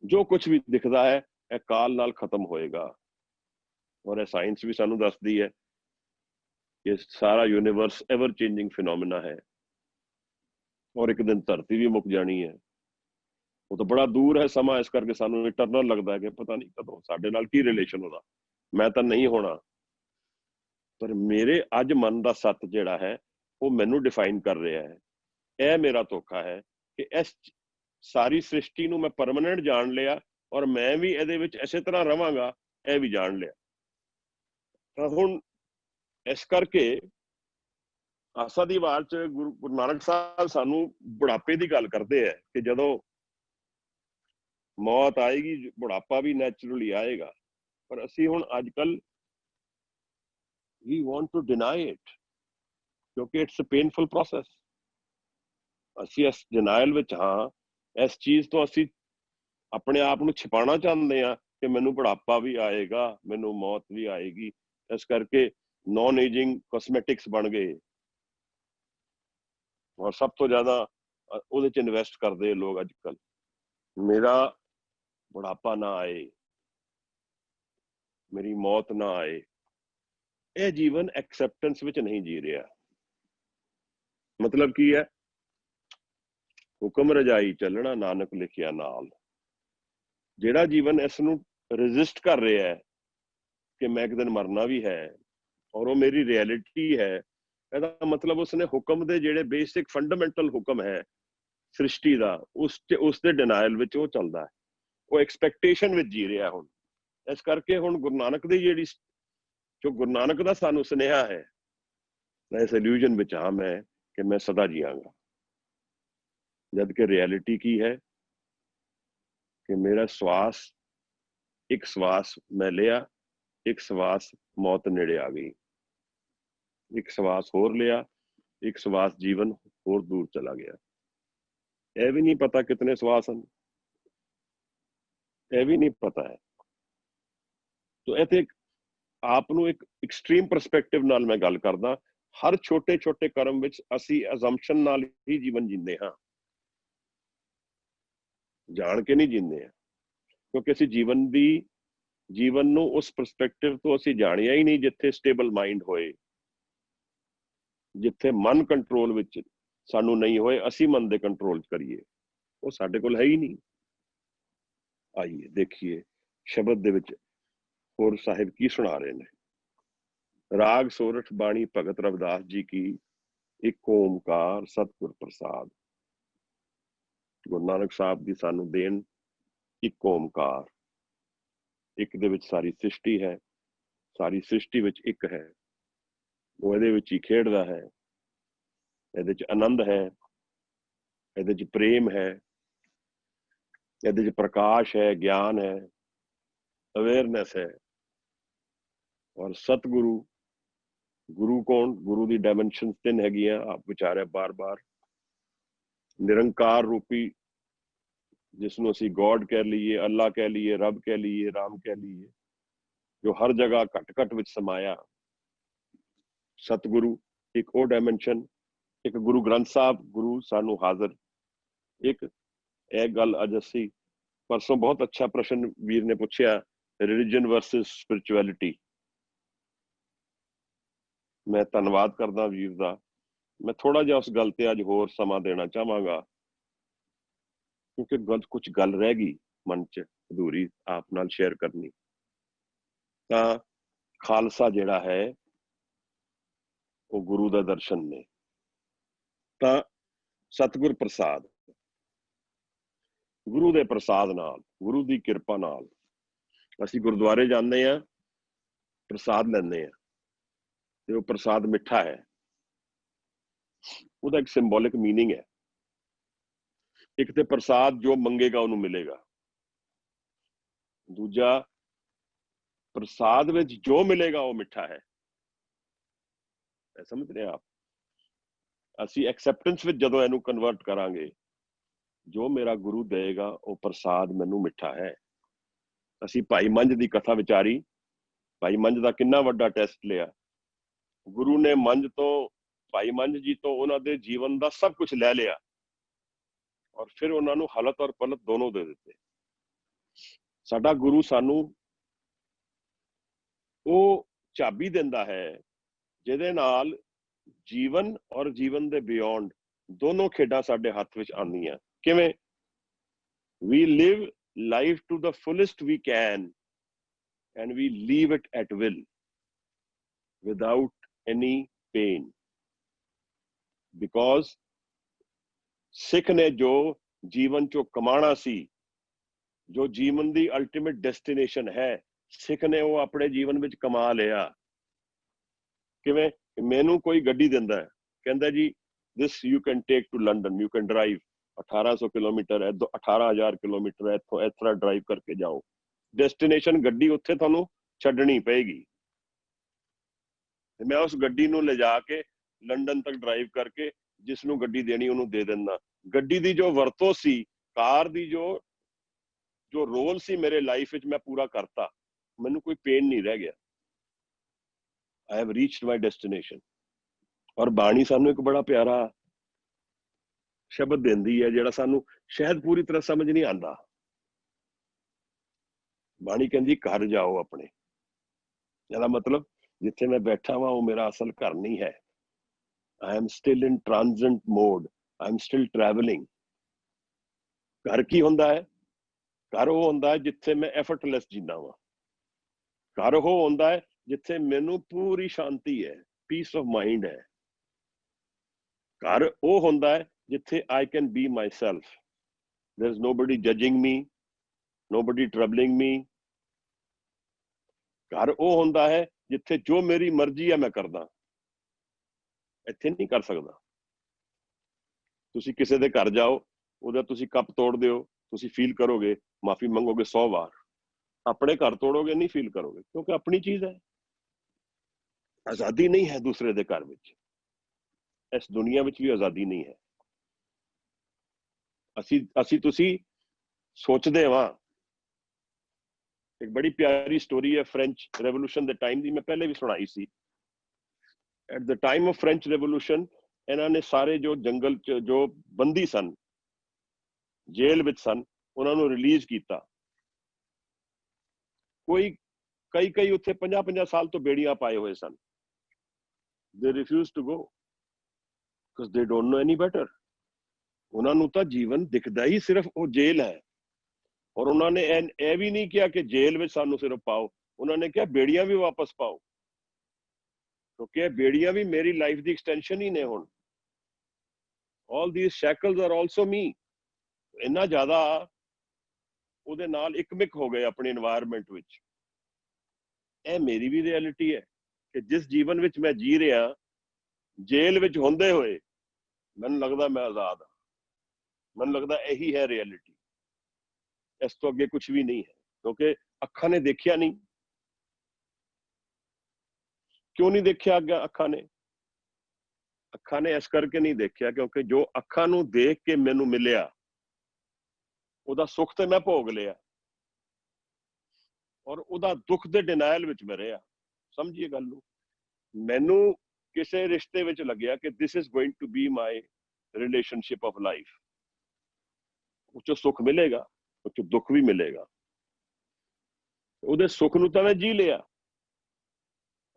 जो कुछ भी दिखता है यह काल नाल खत्म होएगा। और साइंस भी सानू दसदी है कि सारा यूनिवर्स एवर चेंजिंग फिनोमिना है, और एक दिन धरती भी मुक जानी है। वो तो बड़ा दूर है समा, इस करके सानू इटरनल लगता है कि पता नहीं कदों साडे नाल की रिलेशन होदा, मैं तो नहीं होना। पर मेरे अज मन का सत जिहड़ा है वो मैनू डिफाइन कर रहा है। यह मेरा धोखा है कि इस सारी सृष्टि नू मैं परमानेंट जान लिया, और मैं भी इहदे विच इसे तरह रवांगा, यह भी जान लिया। तो हुण इस करके आसा दी वार च गुरु नानक साहब सानू बुढ़ापे की गल करते हैं कि जदों मौत आएगी बुढ़ापा भी नैचुरली आएगा। पर असी हुण अजकल we want to deny it, क्योंकि इट्स अ पेनफुल प्रोसेस। असी इस डिनाइल विच हाँ, इस चीज तो असी अपने आप नू छिपाना चाहते हैं कि मैनू बुढ़ापा भी आएगा, मैनू मौत भी आएगी। इस करके नॉन एजिंग कॉस्मेटिक्स बन गए, और सब तो ज्यादा उहदे च इन्वेस्ट करते लोग अजकल। मेरा बुढ़ापा ना आए, मेरी मौत ना आए, यह जीवन एक्सेप्टेंस विच नहीं जी रहा। मतलब की है, हुक्म रजाई चलना नानक लिखिया नाल। जेड़ा जीवन इस नू रेजिस्ट कर रहा है कि मैं एक दिन मरना भी है और वो मेरी रियलिटी है, ਇਹਦਾ मतलब उसने हुक्म दे जेड़े बेसिक फंडामेंटल हुक्म है सृष्टि का, उस दे डिनाइल विच वो चलदा है, वो एक्सपैक्टेशन विच जी रहा हुण। इस करके हुण गुरु नानक दी जेड़ी जो गुरु नानक दा सानू सुनेहा है, इस इल्यूजन विच हाँ मैं कि मैं सदा जियांगा, जबकि रियलिटी की है कि मेरा श्वास, एक श्वास मैं लिया, एक श्वास मौत नेड़े आ गई, एक श्वास होर लिया, एक श्वास जीवन होर दूर चला गया। यह भी नहीं पता कितने श्वास हैं, यह भी नहीं पता है। तो इत्थे आप नू एक एक्सट्रीम परसपैक्टिव नाल मैं गल करदा, हर छोटे छोटे कर्म विच असी अजम्पशन नाल ही जीवन जींदे हां। ਜਾਣ ਕੇ ਨਹੀਂ ਜੀਂਦੇ ਆ, ਕਿਉਂਕਿ ਅਸੀਂ ਜੀਵਨ ਨੂੰ ਉਸ ਪਰਸਪੈਕਟਿਵ ਤੋਂ ਅਸੀਂ ਜਾਣਿਆ ਹੀ ਨਹੀਂ ਜਿੱਥੇ ਸਟੇਬਲ ਮਾਈਂਡ ਹੋਏ, ਜਿੱਥੇ ਮਨ ਕੰਟਰੋਲ ਵਿੱਚ ਸਾਨੂੰ ਨਹੀਂ ਹੋਏ, ਅਸੀਂ ਮਨ ਦੇ ਕੰਟਰੋਲ 'ਚ ਕਰੀਏ, ਉਹ ਸਾਡੇ ਕੋਲ ਹੈ ਹੀ ਨਹੀਂ। ਆਈਏ ਦੇਖੀਏ ਸ਼ਬਦ ਦੇ ਵਿੱਚ ਹੋਰ ਸਾਹਿਬ ਕੀ ਸੁਣਾ ਰਹੇ ਨੇ। ਰਾਗ ਸੋਰਠ ਬਾਣੀ ਭਗਤ ਰਵਿਦਾਸ ਜੀ ਕੀ, ਇੱਕ ਓਮਕਾਰ ਸਤਿਗੁਰ ਪ੍ਰਸਾਦ। ਗੁਰੂ ਨਾਨਕ ਸਾਹਿਬ ਦੀ ਸਾਨੂੰ ਦੇਣ ਇੱਕ ਓਮਕਾਰ, ਇੱਕ ਦੇ ਵਿੱਚ ਸਾਰੀ ਸ੍ਰਿਸ਼ਟੀ ਹੈ, ਸਾਰੀ ਸ੍ਰਿਸ਼ਟੀ ਵਿੱਚ ਇੱਕ ਹੈ, ਉਹ ਇਹਦੇ ਵਿੱਚ ਹੀ ਖੇਡਦਾ ਹੈ, ਇਹਦੇ 'ਚ ਆਨੰਦ ਹੈ, ਇਹਦੇ 'ਚ ਪ੍ਰੇਮ ਹੈ, ਇਹਦੇ 'ਚ ਪ੍ਰਕਾਸ਼ ਹੈ, ਗਿਆਨ ਹੈ, ਅਵੇਅਰਨੈਸ ਹੈ। ਔਰ ਸਤਿਗੁਰੂ, ਗੁਰੂ ਕੌਣ? ਗੁਰੂ ਦੀ ਡਾਇਮੈਂਸ਼ਨ 3 ਹੈਗੀਆਂ, ਆਪ ਵਿਚਾਰਿਆ ਬਾਰ-ਬਾਰ। ਨਿਰੰਕਾਰ ਰੂਪੀ, ਜਿਸਨੂੰ ਅਸੀਂ ਗੋਡ ਕਹਿ ਲਈਏ, ਅੱਲਾ ਕਹਿ ਲਈਏ, ਰੱਬ ਕਹਿ ਲਈਏ, ਰਾਮ ਕਹਿ ਲਈਏ, ਜੋ ਹਰ ਜਗ੍ਹਾ ਘਟ-ਘਟ ਵਿੱਚ ਸਮਾਇਆ। ਸਤਿਗੁਰੂ ਇੱਕ ਉਹ ਡਾਇਮੈਂਸ਼ਨ, ਇੱਕ ਗੁਰੂ ਗ੍ਰੰਥ ਸਾਹਿਬ, ਗੁਰੂ ਸਾਨੂੰ ਹਾਜ਼ਰ। ਇੱਕ ਇਹ ਗੱਲ ਅੱਜ ਅਸੀਂ ਪਰਸੋਂ ਬਹੁਤ ਅੱਛਾ ਪ੍ਰਸ਼ਨ ਵੀਰ ਨੇ ਪੁੱਛਿਆ, ਰਿਲੀਜਨ ਵਰਸਸ ਸਪਿਰਿਚੁਅਲਿਟੀ। ਮੈਂ ਧੰਨਵਾਦ ਕਰਦਾ ਵੀਰ ਦਾ। ਮੈਂ ਥੋੜਾ ਜਿਹਾ ਉਸ ਗੱਲ ਤੇ ਅੱਜ ਹੋਰ ਸਮਾਂ ਦੇਣਾ ਚਾਹਾਂਗਾ, ਕਿਉਂਕਿ ਕੁਝ ਗੱਲ ਰਹਿ ਗਈ ਮਨ 'ਚ ਅਧੂਰੀ, ਆਪ ਨਾਲ ਸ਼ੇਅਰ ਕਰਨੀ। ਤਾਂ ਖਾਲਸਾ ਜਿਹੜਾ ਹੈ ਉਹ ਗੁਰੂ ਦਾ ਦਰਸ਼ਨ ਨੇ। ਤਾਂ ਸਤਿਗੁਰ ਪ੍ਰਸਾਦ, ਗੁਰੂ ਦੇ ਪ੍ਰਸਾਦ ਨਾਲ, ਗੁਰੂ ਦੀ ਕਿਰਪਾ ਨਾਲ ਅਸੀਂ ਗੁਰਦੁਆਰੇ ਜਾਂਦੇ ਹਾਂ, ਪ੍ਰਸਾਦ ਲੈਂਦੇ ਹਾਂ, ਤੇ ਉਹ ਪ੍ਰਸਾਦ ਮਿੱਠਾ ਹੈ। ਉਹਦਾ ਇੱਕ ਸਿੰਬੋਲਿਕ ਮੀਨਿੰਗ ਹੈ। ਇੱਕ ਤੇ ਪ੍ਰਸਾਦ ਜੋ ਮੰਗੇਗਾ ਉਹਨੂੰ ਮਿਲੇਗਾ, ਦੂਜਾ ਪ੍ਰਸਾਦ ਵਿੱਚ ਜੋ ਮਿਲੇਗਾ ਉਹ ਮਿੱਠਾ ਹੈ। ਸਮਝ ਰਹੇ ਆਪ? ਅਸੀਂ ਐਕਸੈਪਟੈਂਸ ਵਿੱਚ ਜਦੋਂ ਇਹਨੂੰ ਕਨਵਰਟ ਕਰਾਂਗੇ, ਜੋ ਮੇਰਾ ਗੁਰੂ ਦੇਗਾ ਉਹ ਪ੍ਰਸਾਦ ਮੈਨੂੰ ਮਿੱਠਾ ਹੈ। ਅਸੀਂ ਭਾਈ ਮੰਝ ਦੀ ਕਥਾ ਵਿਚਾਰੀ, ਭਾਈ ਮੰਝ ਦਾ ਕਿੰਨਾ ਵੱਡਾ ਟੈਸਟ ਲਿਆ। ਗੁਰੂ ਨੇ ਮੰਝ ਤੋਂ, ਭਾਈ ਮੰਝ ਜੀ ਤੋਂ ਉਹਨਾਂ ਦੇ ਜੀਵਨ ਦਾ ਸਭ ਕੁਝ ਲੈ ਲਿਆ, ਔਰ ਫਿਰ ਉਹਨਾਂ ਨੂੰ ਹਲਤ ਔਰ ਪਲਤ ਦੋਨੋਂ ਦੇ ਦਿੱਤੇ। ਸਾਡਾ ਗੁਰੂ ਸਾਨੂੰ ਉਹ ਚਾਬੀ ਦਿੰਦਾ ਹੈ ਜਿਹਦੇ ਨਾਲ ਜੀਵਨ ਔਰ ਜੀਵਨ ਦੇ ਬਿਯੋਂਡ ਦੋਨੋਂ ਖੇਡਾਂ ਸਾਡੇ ਹੱਥ ਵਿੱਚ ਆਉਂਦੀਆਂ। ਕਿਵੇਂ? we live life to the fullest we can and we leave it at will without any pain, because ਸਿੱਖ ਨੇ ਜੋ ਜੀਵਨ ਚੋਂ ਕਮਾਣਾ ਸੀ, ਜੋ ਜੀਵਨ ਦੀ ਅਲਟੀਮੇਟ ਡੈਸਟੀਨੇਸ਼ਨ ਹੈ, ਸਿੱਖ ਨੇ ਉਹ ਆਪਣੇ ਜੀਵਨ ਵਿੱਚ ਕਮਾ ਲਿਆ। ਕਿਵੇਂ? ਮੈਨੂੰ ਕੋਈ ਗੱਡੀ ਦਿੰਦਾ ਹੈ, ਕਹਿੰਦਾ ਜੀ this you can take to London, you can drive 1800 kilometre, 18000 kilometre ਇੱਥੋਂ ਇਸ ਤਰ੍ਹਾਂ ਡਰਾਈਵ ਕਰਕੇ ਜਾਓ। ਡੈਸਟੀਨੇਸ਼ਨ ਗੱਡੀ ਉੱਥੇ ਤੁਹਾਨੂੰ ਛੱਡਣੀ ਪਏਗੀ, ਤੇ ਮੈਂ ਉਸ ਗੱਡੀ ਨੂੰ ਲਿਜਾ ਕੇ ਲੰਡਨ ਤੱਕ ਡਰਾਈਵ ਕਰਕੇ ਜਿਸ ਨੂੰ ਗੱਡੀ ਦੇਣੀ ਉਹਨੂੰ ਦੇ ਦਿੰਦਾ। ਗੱਡੀ ਦੀ ਜੋ ਵਰਤੋਂ ਸੀ, ਕਾਰ ਦੀ ਜੋ ਰੋਲ ਸੀ ਮੇਰੇ ਲਾਈਫ ਵਿੱਚ, ਮੈਂ ਪੂਰਾ ਕਰਤਾ, ਮੈਨੂੰ ਕੋਈ ਪੇਨ ਨਹੀਂ ਰਹਿ ਗਿਆ। I have reached my destination। ਔਰ ਬਾਣੀ ਸਾਨੂੰ ਇੱਕ ਬੜਾ ਪਿਆਰਾ ਸ਼ਬਦ ਦਿੰਦੀ ਹੈ ਜਿਹੜਾ ਸਾਨੂੰ ਸ਼ਾਇਦ ਪੂਰੀ ਤਰ੍ਹਾਂ ਸਮਝ ਨਹੀਂ ਆਉਂਦਾ। ਬਾਣੀ ਕਹਿੰਦੀ ਘਰ ਜਾਓ ਆਪਣੇ। ਇਹਦਾ ਮਤਲਬ ਜਿੱਥੇ ਮੈਂ ਬੈਠਾ ਵਾਂ ਉਹ ਮੇਰਾ ਅਸਲ ਘਰ ਨਹੀਂ ਹੈ। I am still in transient mode, I am still traveling। ਘਰ ਕੀ ਹੁੰਦਾ ਹੈ? ਘਰ ਉਹ ਹੁੰਦਾ ਹੈ ਜਿੱਥੇ ਮੈਂ ਐਫਰਟਲੈਸ ਜੀਂਦਾ ਵਾਂ। ਘਰ ਉਹ ਹੁੰਦਾ ਹੈ ਜਿੱਥੇ ਮੈਨੂੰ ਪੂਰੀ ਸ਼ਾਂਤੀ ਹੈ, ਪੀਸ ਆਫ ਮਾਈਂਡ ਹੈ। ਘਰ ਉਹ ਹੁੰਦਾ ਹੈ ਜਿੱਥੇ I can be myself, there is nobody judging me, nobody troubling me। ਘਰ ਉਹ ਹੁੰਦਾ ਹੈ ਜਿੱਥੇ ਜੋ ਮੇਰੀ ਮਰਜ਼ੀ ਹੈ ਮੈਂ ਕਰਦਾ, ਇੱਥੇ ਨਹੀਂ ਕਰ ਸਕਦਾ। ਤੁਸੀਂ ਕਿਸੇ ਦੇ ਘਰ ਜਾਓ, ਉਹਦਾ ਤੁਸੀਂ ਕੱਪ ਤੋੜ ਦਿਓ, ਤੁਸੀਂ ਫੀਲ ਕਰੋਗੇ, ਮਾਫੀ ਮੰਗੋਗੇ 100 ਵਾਰ। ਆਪਣੇ ਘਰ ਤੋੜੋਗੇ ਨਹੀਂ ਫੀਲ ਕਰੋਗੇ, ਕਿਉਂਕਿ ਆਪਣੀ ਚੀਜ਼ ਹੈ। ਆਜ਼ਾਦੀ ਨਹੀਂ ਹੈ ਦੂਸਰੇ ਦੇ ਘਰ ਵਿੱਚ। ਇਸ ਦੁਨੀਆ ਵਿੱਚ ਵੀ ਆਜ਼ਾਦੀ ਨਹੀਂ ਹੈ। ਅਸੀਂ ਤੁਸੀਂ ਸੋਚਦੇ ਹਾਂ। ਇੱਕ ਬੜੀ ਪਿਆਰੀ ਸਟੋਰੀ ਹੈ ਫ੍ਰੈਂਚ ਰੈਵੋਲੂਸ਼ਨ ਦੇ ਟਾਈਮ ਦੀ, ਮੈਂ ਪਹਿਲੇ ਵੀ ਸੁਣਾਈ ਸੀ। At the time of French revolution ਇਹਨਾਂ ਨੇ ਸਾਰੇ ਜੋ ਜੰਗਲ 'ਚ ਜੋ ਬੰਦੀ ਸਨ, ਜੇਲ੍ਹ ਵਿੱਚ ਸਨ, ਉਹਨਾਂ ਨੂੰ ਰਿਲੀਜ਼ ਕੀਤਾ। ਕਈ ਉੱਥੇ 50 ਸਾਲ ਤੋਂ ਬੇੜੀਆਂ ਪਾਏ ਹੋਏ ਸਨ। they refuse to go because they don't know any better। ਉਹਨਾਂ ਨੂੰ ਤਾਂ ਜੀਵਨ ਦਿਖਦਾ ਹੀ ਸਿਰਫ ਉਹ ਜੇਲ੍ਹ ਹੈ। ਔਰ ਉਹਨਾਂ ਨੇ ਇਹ ਵੀ ਨਹੀਂ ਕਿਹਾ ਕਿ ਜੇਲ੍ਹ ਵਿੱਚ ਸਾਨੂੰ ਸਿਰਫ ਪਾਓ, ਉਹਨਾਂ ਨੇ ਕਿਹਾ ਬੇੜੀਆਂ ਵੀ ਵਾਪਸ ਪਾਓ, ਕਿਉਂਕਿ ਇਹ ਬੇੜੀਆਂ ਵੀ ਮੇਰੀ ਲਾਈਫ ਦੀ ਐਕਸਟੈਂਸ਼ਨ ਹੀ ਨੇ। ਹੁਣ all these shackles are also me। ਇੰਨਾ ਜ਼ਿਆਦਾ ਉਹਦੇ ਨਾਲ ਇਕਮਿਕ ਹੋ ਗਏ ਆਪਣੇ এনवायरमेंट ਵਿੱਚ। ਇਹ ਮੇਰੀ ਵੀ ਰਿਐਲਿਟੀ ਹੈ ਕਿ ਜਿਸ ਜੀਵਨ ਵਿੱਚ ਮੈਂ ਜੀ ਰਿਹਾ, ਜੇਲ੍ਹ ਵਿੱਚ ਹੁੰਦੇ ਹੋਏ ਮੈਨੂੰ ਲੱਗਦਾ ਮੈਂ ਆਜ਼ਾਦ ਹਾਂ। ਮੈਨੂੰ ਲੱਗਦਾ ਇਹੀ ਹੈ ਰਿਐਲਿਟੀ, ਇਸ ਤੋਂ ਅੱਗੇ ਕੁਝ ਵੀ ਨਹੀਂ ਹੈ। ਕਿਉਂਕਿ ਅੱਖਾਂ ਨੇ ਦੇਖਿਆ ਨਹੀਂ। ਕਿਉਂ ਨਹੀਂ ਦੇਖਿਆ ਅੱਗੇ ਅੱਖਾਂ ਨੇ? ਅੱਖਾਂ ਨੇ ਇਸ ਕਰਕੇ ਨਹੀਂ ਦੇਖਿਆ ਕਿਉਂਕਿ ਜੋ ਅੱਖਾਂ ਨੂੰ ਦੇਖ ਕੇ ਮੈਨੂੰ ਮਿਲਿਆ ਉਹਦਾ ਸੁੱਖ ਤੇ ਮੈਂ ਭੋਗ ਲਿਆ, ਔਰ ਉਹਦਾ ਦੁੱਖ ਦੇ ਡਿਨਾਇਲ ਵਿੱਚ ਮੈਂ ਰਿਹਾ। ਸਮਝੀਏ ਗੱਲ ਨੂੰ। ਮੈਨੂੰ ਕਿਸੇ ਰਿਸ਼ਤੇ ਵਿੱਚ ਲੱਗਿਆ ਕਿ this is going to be my relationship of life. ਉਹ 'ਚੋਂ ਸੁੱਖ ਮਿਲੇਗਾ, ਉਹ 'ਚੋਂ ਦੁੱਖ ਵੀ ਮਿਲੇਗਾ। ਉਹਦੇ ਸੁੱਖ ਨੂੰ ਤਾਂ ਮੈਂ ਜੀ ਲਿਆ,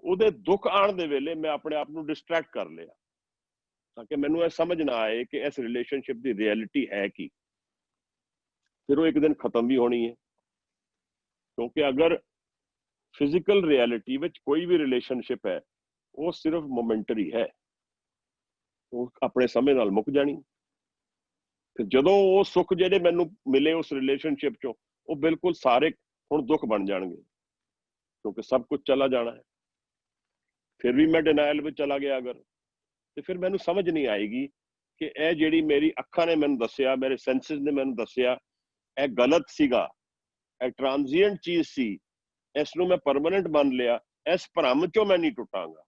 ਉਹਦੇ ਦੁੱਖ ਆਉਣ ਦੇ ਵੇਲੇ ਮੈਂ ਆਪਣੇ ਆਪ ਨੂੰ ਡਿਸਟਰੈਕਟ ਕਰ ਲਿਆ ਤਾਂ ਕਿ ਮੈਨੂੰ ਇਹ ਸਮਝ ਨਾ ਆਏ ਕਿ ਇਸ ਰਿਲੇਸ਼ਨਸ਼ਿਪ ਦੀ ਰਿਐਲਿਟੀ ਹੈ ਕੀ। ਫਿਰ ਉਹ ਇੱਕ ਦਿਨ ਖਤਮ ਵੀ ਹੋਣੀ ਹੈ। ਕਿਉਂਕਿ ਅਗਰ ਫਿਜ਼ੀਕਲ ਰਿਐਲਿਟੀ ਵਿੱਚ ਕੋਈ ਵੀ ਰਿਲੇਸ਼ਨਸ਼ਿਪ ਹੈ, ਉਹ ਸਿਰਫ ਮੋਮੈਂਟਰੀ ਹੈ, ਉਹ ਆਪਣੇ ਸਮੇਂ ਨਾਲ ਮੁੱਕ ਜਾਣੀ। ਤੇ ਜਦੋਂ ਉਹ ਸੁੱਖ ਜਿਹੜੇ ਮੈਨੂੰ ਮਿਲੇ ਉਸ ਰਿਲੇਸ਼ਨਸ਼ਿਪ ਚੋਂ, ਉਹ ਬਿਲਕੁਲ ਸਾਰੇ ਹੁਣ ਦੁੱਖ ਬਣ ਜਾਣਗੇ ਕਿਉਂਕਿ ਸਭ ਕੁਝ ਚਲਾ ਜਾਣਾ ਹੈ। ਫਿਰ ਵੀ ਮੈਂ ਡਿਨਾਇਲ ਵਿੱਚ ਚਲਾ ਗਿਆ ਅਗਰ, ਤੇ ਫਿਰ ਮੈਨੂੰ ਸਮਝ ਨਹੀਂ ਆਏਗੀ ਕਿ ਇਹ ਜਿਹੜੀ ਮੇਰੀ ਅੱਖਾਂ ਨੇ ਮੈਨੂੰ ਦੱਸਿਆ, ਮੇਰੇ ਸੈਂਸਿਸ ਨੇ ਮੈਨੂੰ ਦੱਸਿਆ, ਇਹ ਗਲਤ ਸੀਗਾ, ਇਹ ਟ੍ਰਾਂਜ਼ੀਐਂਟ ਚੀਜ਼ ਸੀ, ਇਸ ਨੂੰ ਮੈਂ ਪਰਮਾਨੈਂਟ ਮੰਨ ਲਿਆ। ਇਸ ਭਰਮ ਚੋਂ ਮੈਂ ਨਹੀਂ ਟੁੱਟਾਂਗਾ।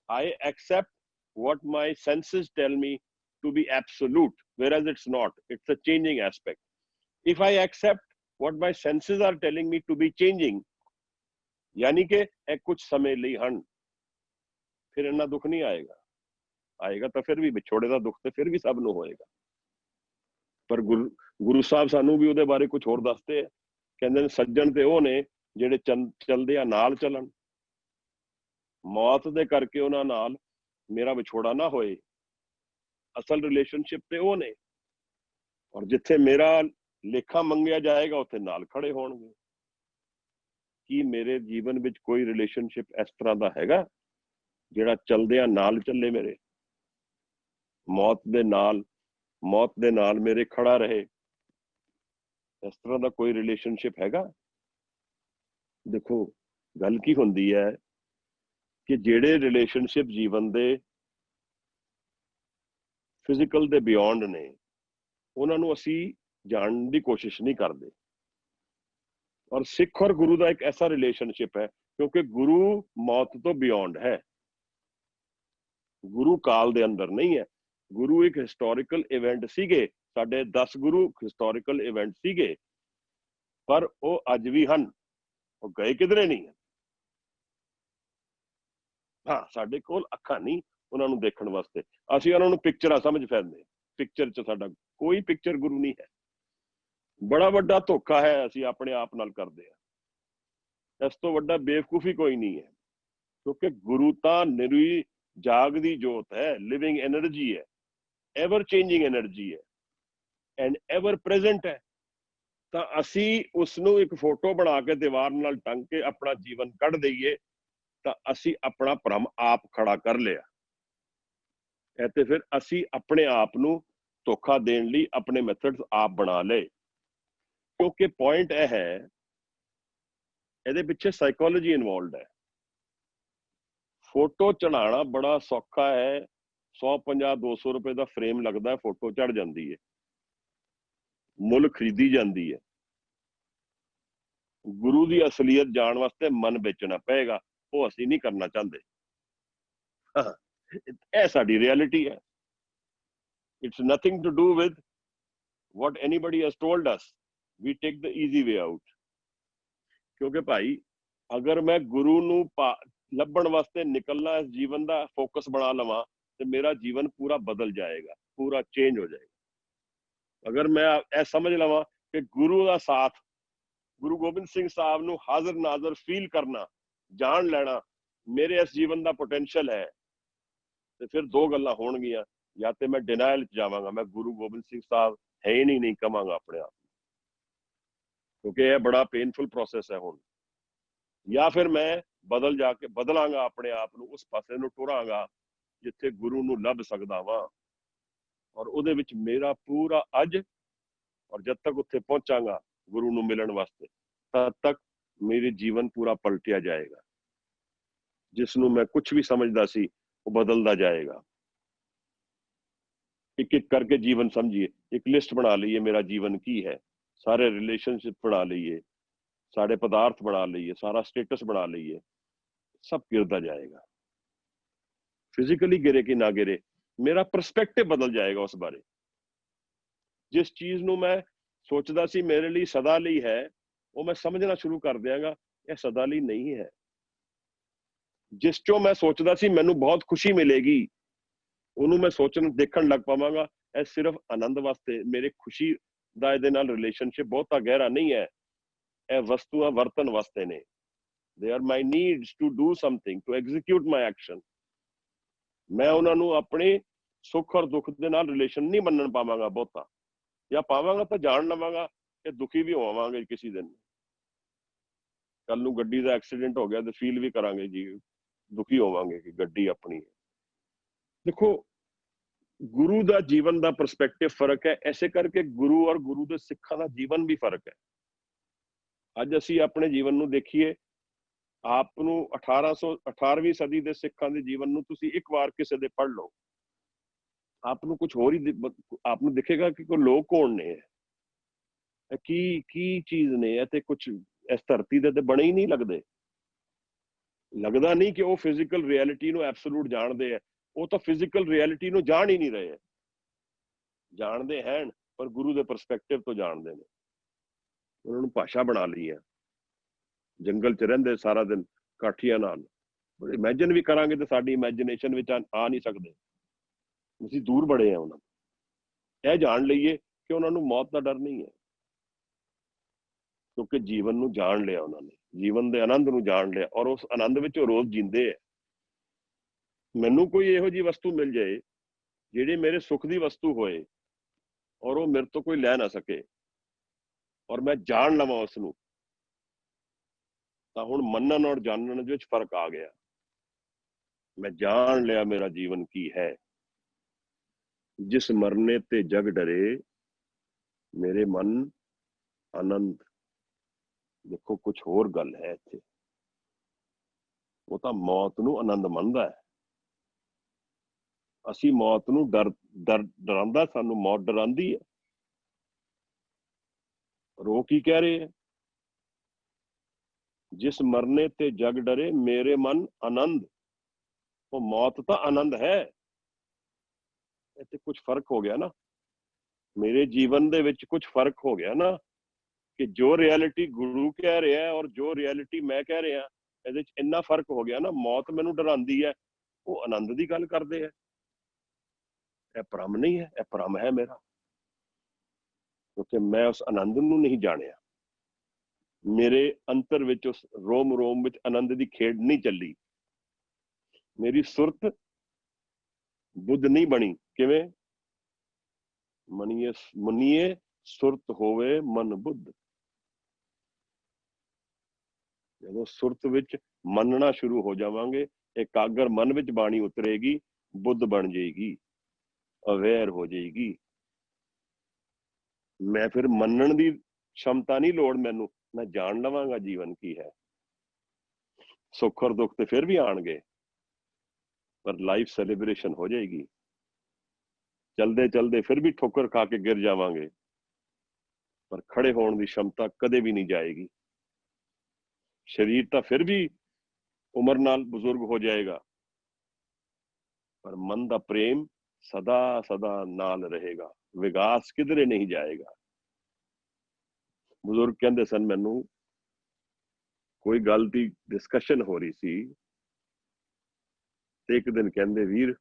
I accept what my senses tell me to be absolute, whereas it's not. It's a changing aspect. If I accept what my senses are telling me to be changing, यानी कि एक कुछ समय ਲਈ ਹਨ, ਫਿਰ ਇੰਨਾ ਦੁੱਖ ਨਹੀਂ ਆਏਗਾ। ਆਏਗਾ ਤਾਂ ਫਿਰ ਵੀ ਵਿਛੋੜੇ ਦਾ ਦੁੱਖ ਤੇ ਫਿਰ ਵੀ ਸਭ ਨੂੰ ਹੋਏਗਾ। ਪਰ ਗੁਰੂ ਸਾਹਿਬ ਸਾਨੂੰ ਵੀ ਉਹਦੇ ਬਾਰੇ ਕੁਝ ਹੋਰ ਦੱਸਦੇ ਆ। ਕਹਿੰਦੇ ਨੇ ਸੱਜਣ ਤੇ ਉਹ ਨੇ ਜਿਹੜੇ ਚੱਲਦੇ ਆ ਨਾਲ ਚੱਲਣ। ਮੌਤ ਦੇ ਕਰਕੇ ਉਹਨਾਂ ਨਾਲ ਮੇਰਾ ਵਿਛੋੜਾ ਨਾ ਹੋਏ। ਅਸਲ ਰਿਲੇਸ਼ਨਸ਼ਿਪ ਤੇ ਉਹ ਨੇ, ਔਰ ਜਿੱਥੇ ਮੇਰਾ ਲੇਖਾ ਮੰਗਿਆ ਜਾਏਗਾ ਉੱਥੇ ਨਾਲ ਖੜੇ ਹੋਣਗੇ। ਕੀ ਮੇਰੇ ਜੀਵਨ ਵਿੱਚ ਕੋਈ ਰਿਲੇਸ਼ਨਸ਼ਿਪ ਇਸ ਤਰ੍ਹਾਂ ਦਾ ਹੈਗਾ ਜਿਹੜਾ ਚੱਲਦਿਆਂ ਨਾਲ ਚੱਲੇ ਮੇਰੇ? ਮੌਤ ਦੇ ਨਾਲ ਮੇਰੇ ਖੜਾ ਰਹੇ? ਇਸ ਤਰ੍ਹਾਂ ਦਾ ਕੋਈ ਰਿਲੇਸ਼ਨਸ਼ਿਪ ਹੈਗਾ? ਦੇਖੋ ਗੱਲ ਕੀ ਹੁੰਦੀ ਹੈ ਕਿ ਜਿਹੜੇ ਰਿਲੇਸ਼ਨਸ਼ਿਪ ਜੀਵਨ ਦੇ ਫਿਜ਼ੀਕਲ ਦੇ ਬਿਯੋਂਡ ਨੇ, ਉਹਨਾਂ ਨੂੰ ਅਸੀਂ ਜਾਣਨ ਦੀ ਕੋਸ਼ਿਸ਼ ਨਹੀਂ ਕਰਦੇ। ਔਰ ਸਿੱਖ ਔਰ ਗੁਰੂ ਦਾ ਇੱਕ ਐਸਾ ਰਿਲੇਸ਼ਨਸ਼ਿਪ ਹੈ ਕਿਉਂਕਿ ਗੁਰੂ ਮੌਤ ਤੋਂ ਬਿਯੋਂਡ ਹੈ, ਗੁਰੂ ਕਾਲ ਦੇ ਅੰਦਰ ਨਹੀਂ ਹੈ। ਗੁਰੂ ਇੱਕ ਹਿਸਟੋਰੀਕਲ ਇਵੈਂਟ ਸੀਗੇ, ਸਾਡੇ 10 ਗੁਰੂ ਹਿਸਟੋਰੀਕਲ ਇਵੈਂਟ ਸੀਗੇ, ਪਰ ਉਹ ਅੱਜ ਵੀ ਹਨ, ਉਹ ਗਏ ਕਿਧਰੇ ਨਹੀਂ। ਹਾਂ, ਸਾਡੇ ਕੋਲ ਅੱਖਾਂ ਨਹੀਂ ਉਹਨਾਂ ਨੂੰ ਦੇਖਣ ਵਾਸਤੇ, ਅਸੀਂ ਉਹਨਾਂ ਨੂੰ ਪਿਕਚਰਾਂ ਸਮਝ ਫੈਲਦੇ। ਪਿਕਚਰ 'ਚ ਸਾਡਾ ਕੋਈ ਪਿਕਚਰ ਗੁਰੂ ਨਹੀਂ ਹੈ। ਬੜਾ ਵੱਡਾ ਧੋਖਾ ਹੈ ਅਸੀਂ ਆਪਣੇ ਆਪ ਨਾਲ ਕਰਦੇ ਹਾਂ। ਇਸ ਤੋਂ ਵੱਡਾ ਬੇਵਕੂਫੀ ਕੋਈ ਨਹੀਂ ਹੈ, ਕਿਉਂਕਿ ਗੁਰੂ ਤਾਂ ਨਿਰੀ ਜਾਗਦੀ ਜੋਤ ਹੈ, ਲਿਵਿੰਗ ਐਨਰਜੀ ਹੈ, ਐਵਰ ਚੇਂਜਿੰਗ ਐਨਰਜੀ ਹੈ ਐਂਡ ਐਵਰ ਪ੍ਰੈਜ਼ੈਂਟ ਹੈ। ਤਾਂ ਅਸੀਂ ਉਸ ਨੂੰ ਇੱਕ ਫੋਟੋ ਬਣਾ ਕੇ ਦੀਵਾਰ ਨਾਲ ਟੰਗ ਕੇ ਆਪਣਾ ਜੀਵਨ ਕੱਢ ਦਈਏ ਤਾਂ ਅਸੀਂ ਆਪਣਾ ਭਰਮ ਆਪ ਖੜਾ ਕਰ ਲਿਆ। ਇਹ ਤੇ ਫਿਰ ਅਸੀਂ ਆਪਣੇ ਆਪ ਨੂੰ ਧੋਖਾ ਦੇਣ ਲਈ ਆਪਣੇ ਮੈਥਡਸ ਆਪ ਬਣਾ ਲਏ। ਕਿਉਂਕਿ ਪੁਆਇੰਟ ਇਹ ਹੈ, ਇਹਦੇ ਪਿੱਛੇ ਸਾਈਕੋਲੋਜੀ ਇਨਵੋਲਵਡ ਹੈ। ਫੋਟੋ ਚੜਾਉਣਾ ਬੜਾ ਸੌਖਾ ਹੈ, 150-200 ਰੁਪਏ ਦਾ ਫਰੇਮ ਲੱਗਦਾ, ਫੋਟੋ ਚੜ ਜਾਂਦੀ ਹੈ, ਮੁੱਲ ਖਰੀਦੀ ਜਾਂਦੀ ਹੈ। ਗੁਰੂ ਦੀ ਅਸਲੀਅਤ ਜਾਣ ਵਾਸਤੇ ਮਨ ਵੇਚਣਾ ਪਏਗਾ, ਉਹ ਅਸੀਂ ਨਹੀਂ ਕਰਨਾ ਚਾਹੁੰਦੇ। ਇਹ ਸਾਡੀ ਰਿਐਲਿਟੀ ਹੈ। It's nothing to do with what anybody has told us. We take the easy way out. ਕਿਉਂਕਿ ਭਾਈ ਅਗਰ ਮੈਂ ਗੁਰੂ ਨੂੰ ਲੱਭਣ ਵਾਸਤੇ ਨਿਕਲਣਾ, ਇਸ ਜੀਵਨ ਦਾ ਫੋਕਸ ਬਣਾ ਲਵਾਂ, ਤੇ ਮੇਰਾ ਜੀਵਨ ਪੂਰਾ ਬਦਲ ਜਾਏਗਾ, ਪੂਰਾ ਚੇਂਜ ਹੋ ਜਾਏਗਾ। अगर मैं ए समझ लवां कि गुरु का साथ, गुरु गोबिंद सिंह साहब नूं हाजिर नाजर फील करना, जान लेना मेरे इस जीवन का पोटेंशियल है, तो फिर दो गल्लां होणगियां, या तो मैं डिनाइल च जावांगा, मैं गुरु गोबिंद सिंह साहब है ही नहीं कहांगा अपने आप, क्योंकि यह बड़ा पेनफुल प्रोसेस है हुण, या फिर मैं बदल जाके बदलांगा अपने आप नूं, उस पासे नूं टुरांगा जिथे गुरु नूं लभ सकदा वां, और उहदे विच मेरा पूरा अज, और जब तक उत्थे पहुंचांगा गुरु नूं मिलण वास्ते, तद तक मेरे जीवन पूरा पलटिया जाएगा। जिसनूं मैं कुछ भी समझदा सी वो बदलदा जाएगा। एक एक करके जीवन समझिए, एक लिस्ट बना लीए मेरा जीवन की है, सारे रिलेशनशिप बना लीए, सारे पदार्थ बना लीए, सारा स्टेटस बना लीए, सब गिरता जाएगा। फिजिकली गिरे कि ना गिरे, मेरा परस्पेक्टिव बदल जाएगा उस बारे। जिस चीज नूं मैं सोचदा सी मेरे लिए सदा ਲਈ है, वो मैं समझना शुरू कर दियांगा यह सदा ਲਈ नहीं है। जिस चों मैं सोचदा सी मैनू बहुत खुशी मिलेगी, ਉਹਨੂੰ मैं सोचन देखण लग पावांगा ਇਹ सिर्फ आनंद वास्ते, मेरे खुशी ਦਾ ਇਹਦੇ ਨਾਲ रिलेशनशिप ਬਹੁਤਾ गहरा नहीं है, ਇਹ ਵਸਤੂਆਂ ਵਰਤਨ ਵਾਸਤੇ ਨੇ। they are my needs to do something, to execute my action। मैं ਉਹਨਾਂ ਨੂੰ ਆਪਣੇ ਸੁੱਖ ਔਰ ਦੁੱਖ ਦੇ ਨਾਲ ਰਿਲੇਸ਼ਨ ਨਹੀਂ ਮੰਨਣ ਪਾਵਾਂਗਾ ਬਹੁਤਾ, ਜਾਂ ਪਾਵਾਂਗਾ ਤਾਂ ਜਾਣ ਲਵਾਂਗਾ ਕਿ ਦੁਖੀ ਵੀ ਹੋਵਾਂਗੇ ਕਿਸੇ ਦਿਨ। ਕੱਲ ਨੂੰ ਗੱਡੀ ਦਾ ਐਕਸੀਡੈਂਟ ਹੋ ਗਿਆ ਤੇ ਫੀਲ ਵੀ ਕਰਾਂਗੇ ਜੀ, ਦੁਖੀ ਹੋਵਾਂਗੇ ਕਿ ਗੱਡੀ ਆਪਣੀ ਹੈ। देखो गुरु का जीवन का परस्पेक्टिव फर्क है, ऐसे करके गुरु और गुरु के सिखा का जीवन भी फर्क है। अज असी अपने जीवन नूं देखिए, आप 18वीं सदी के सिखां के जीवन नूं तुसी एक बार किसी दे पढ़ लो, आपनूं कुछ होर ही आपनूं दिखेगा कि कोई लोग कौन ने है, की चीज ने है, ते कुछ इस धरती दे ते बने ही नहीं लगते। लगता नहीं कि वो फिजिकल रियलिटी नूं एब्सोल्यूट जानते हैं, वो तो फिजिकल रियलिटी नूं जान ही नहीं रहे, जानते हैं पर गुरु के परस्पेक्टिव तो जानते हैं। उन्होंने भाषा बना ली है, जंगल च रहिंदे सारा दिन काठियां नाल, इमैजिन भी करांगे तो साडी इमैजिनेशन विच आ नहीं सकते, ਅਸੀਂ दूर बड़े हैं उन्होंने। यह जान लीए कि उन्होंने मौत का डर नहीं है, क्योंकि जीवन नूं जान लिया उन्होंने, जीवन के आनंद नूं जान लिया, और उस आनंद विच रोज जींदे है। मैनू कोई इहो जी वस्तु मिल जाए जिहड़ी मेरे सुख की वस्तु होए और वो मेरे तो कोई लै ना सके, और मैं जान लवां उसनूं, तां हुण मन्नण और जानण विच फर्क आ गया। मैं जान लिया मेरा जीवन की है, जिस मरने ते जग डरे मेरे मन आनंद। देखो कुछ होर गल है इत्थे, वो तां मौत नूं आनंद मनदा है। असी मौत नूं डरांदा, सानू मौत डरांदी है। रो की कह रहे हैं, जिस मरने ते जग डरे मेरे मन आनंद। वो मौत तो आनंद है, इत्थे कुछ फर्क हो गया ना, मेरे जीवन दे विच कुछ फर्क हो गया ना, कि जो रियलिटी गुरु कह रहा है और जो रियलिटी मैं कह रहा, इहदे च इन्ना फर्क हो गया ना। मौत मैनू डरांदी है, वो आनंद की गल करते हैं। यह भ्रम नहीं है, यह भ्रम है मेरा, क्योंकि मैं उस आनंद नूं नहीं जानिया। मेरे अंतर विच उस रोम रोम विच आनंद की खेड नहीं चली। मेरी सुरत बुद्ध नहीं बनी। किवें? मनीए सुरत होवे मन बुद्ध। जदों सुरत विच मनना शुरू हो जावांगे, एकागर मन विच बाणी उतरेगी, बुद्ध बन जाएगी, अवेयर हो जाएगी। मैं फिर मनण की क्षमता नहीं लोड़ मैनू, मैं जान लवांगा जीवन की है। सुख और दुख तो फिर भी आएंगे, पर लाइफ सेलिब्रेशन हो जाएगी। चलते चलते फिर भी ठोकर खा के गिर जावांगे, पर खड़े होने की क्षमता कदे भी नहीं जाएगी। शरीर तो फिर भी उम्र नाल बुजुर्ग हो जाएगा, पर मन का प्रेम सदा सदा नाल रहेगा, विकास किधरे नहीं जाएगा। बुजुर्ग कहते सन, मैनू कोई गल की डिस्कशन हो रही सी, एक दिन कहते वीर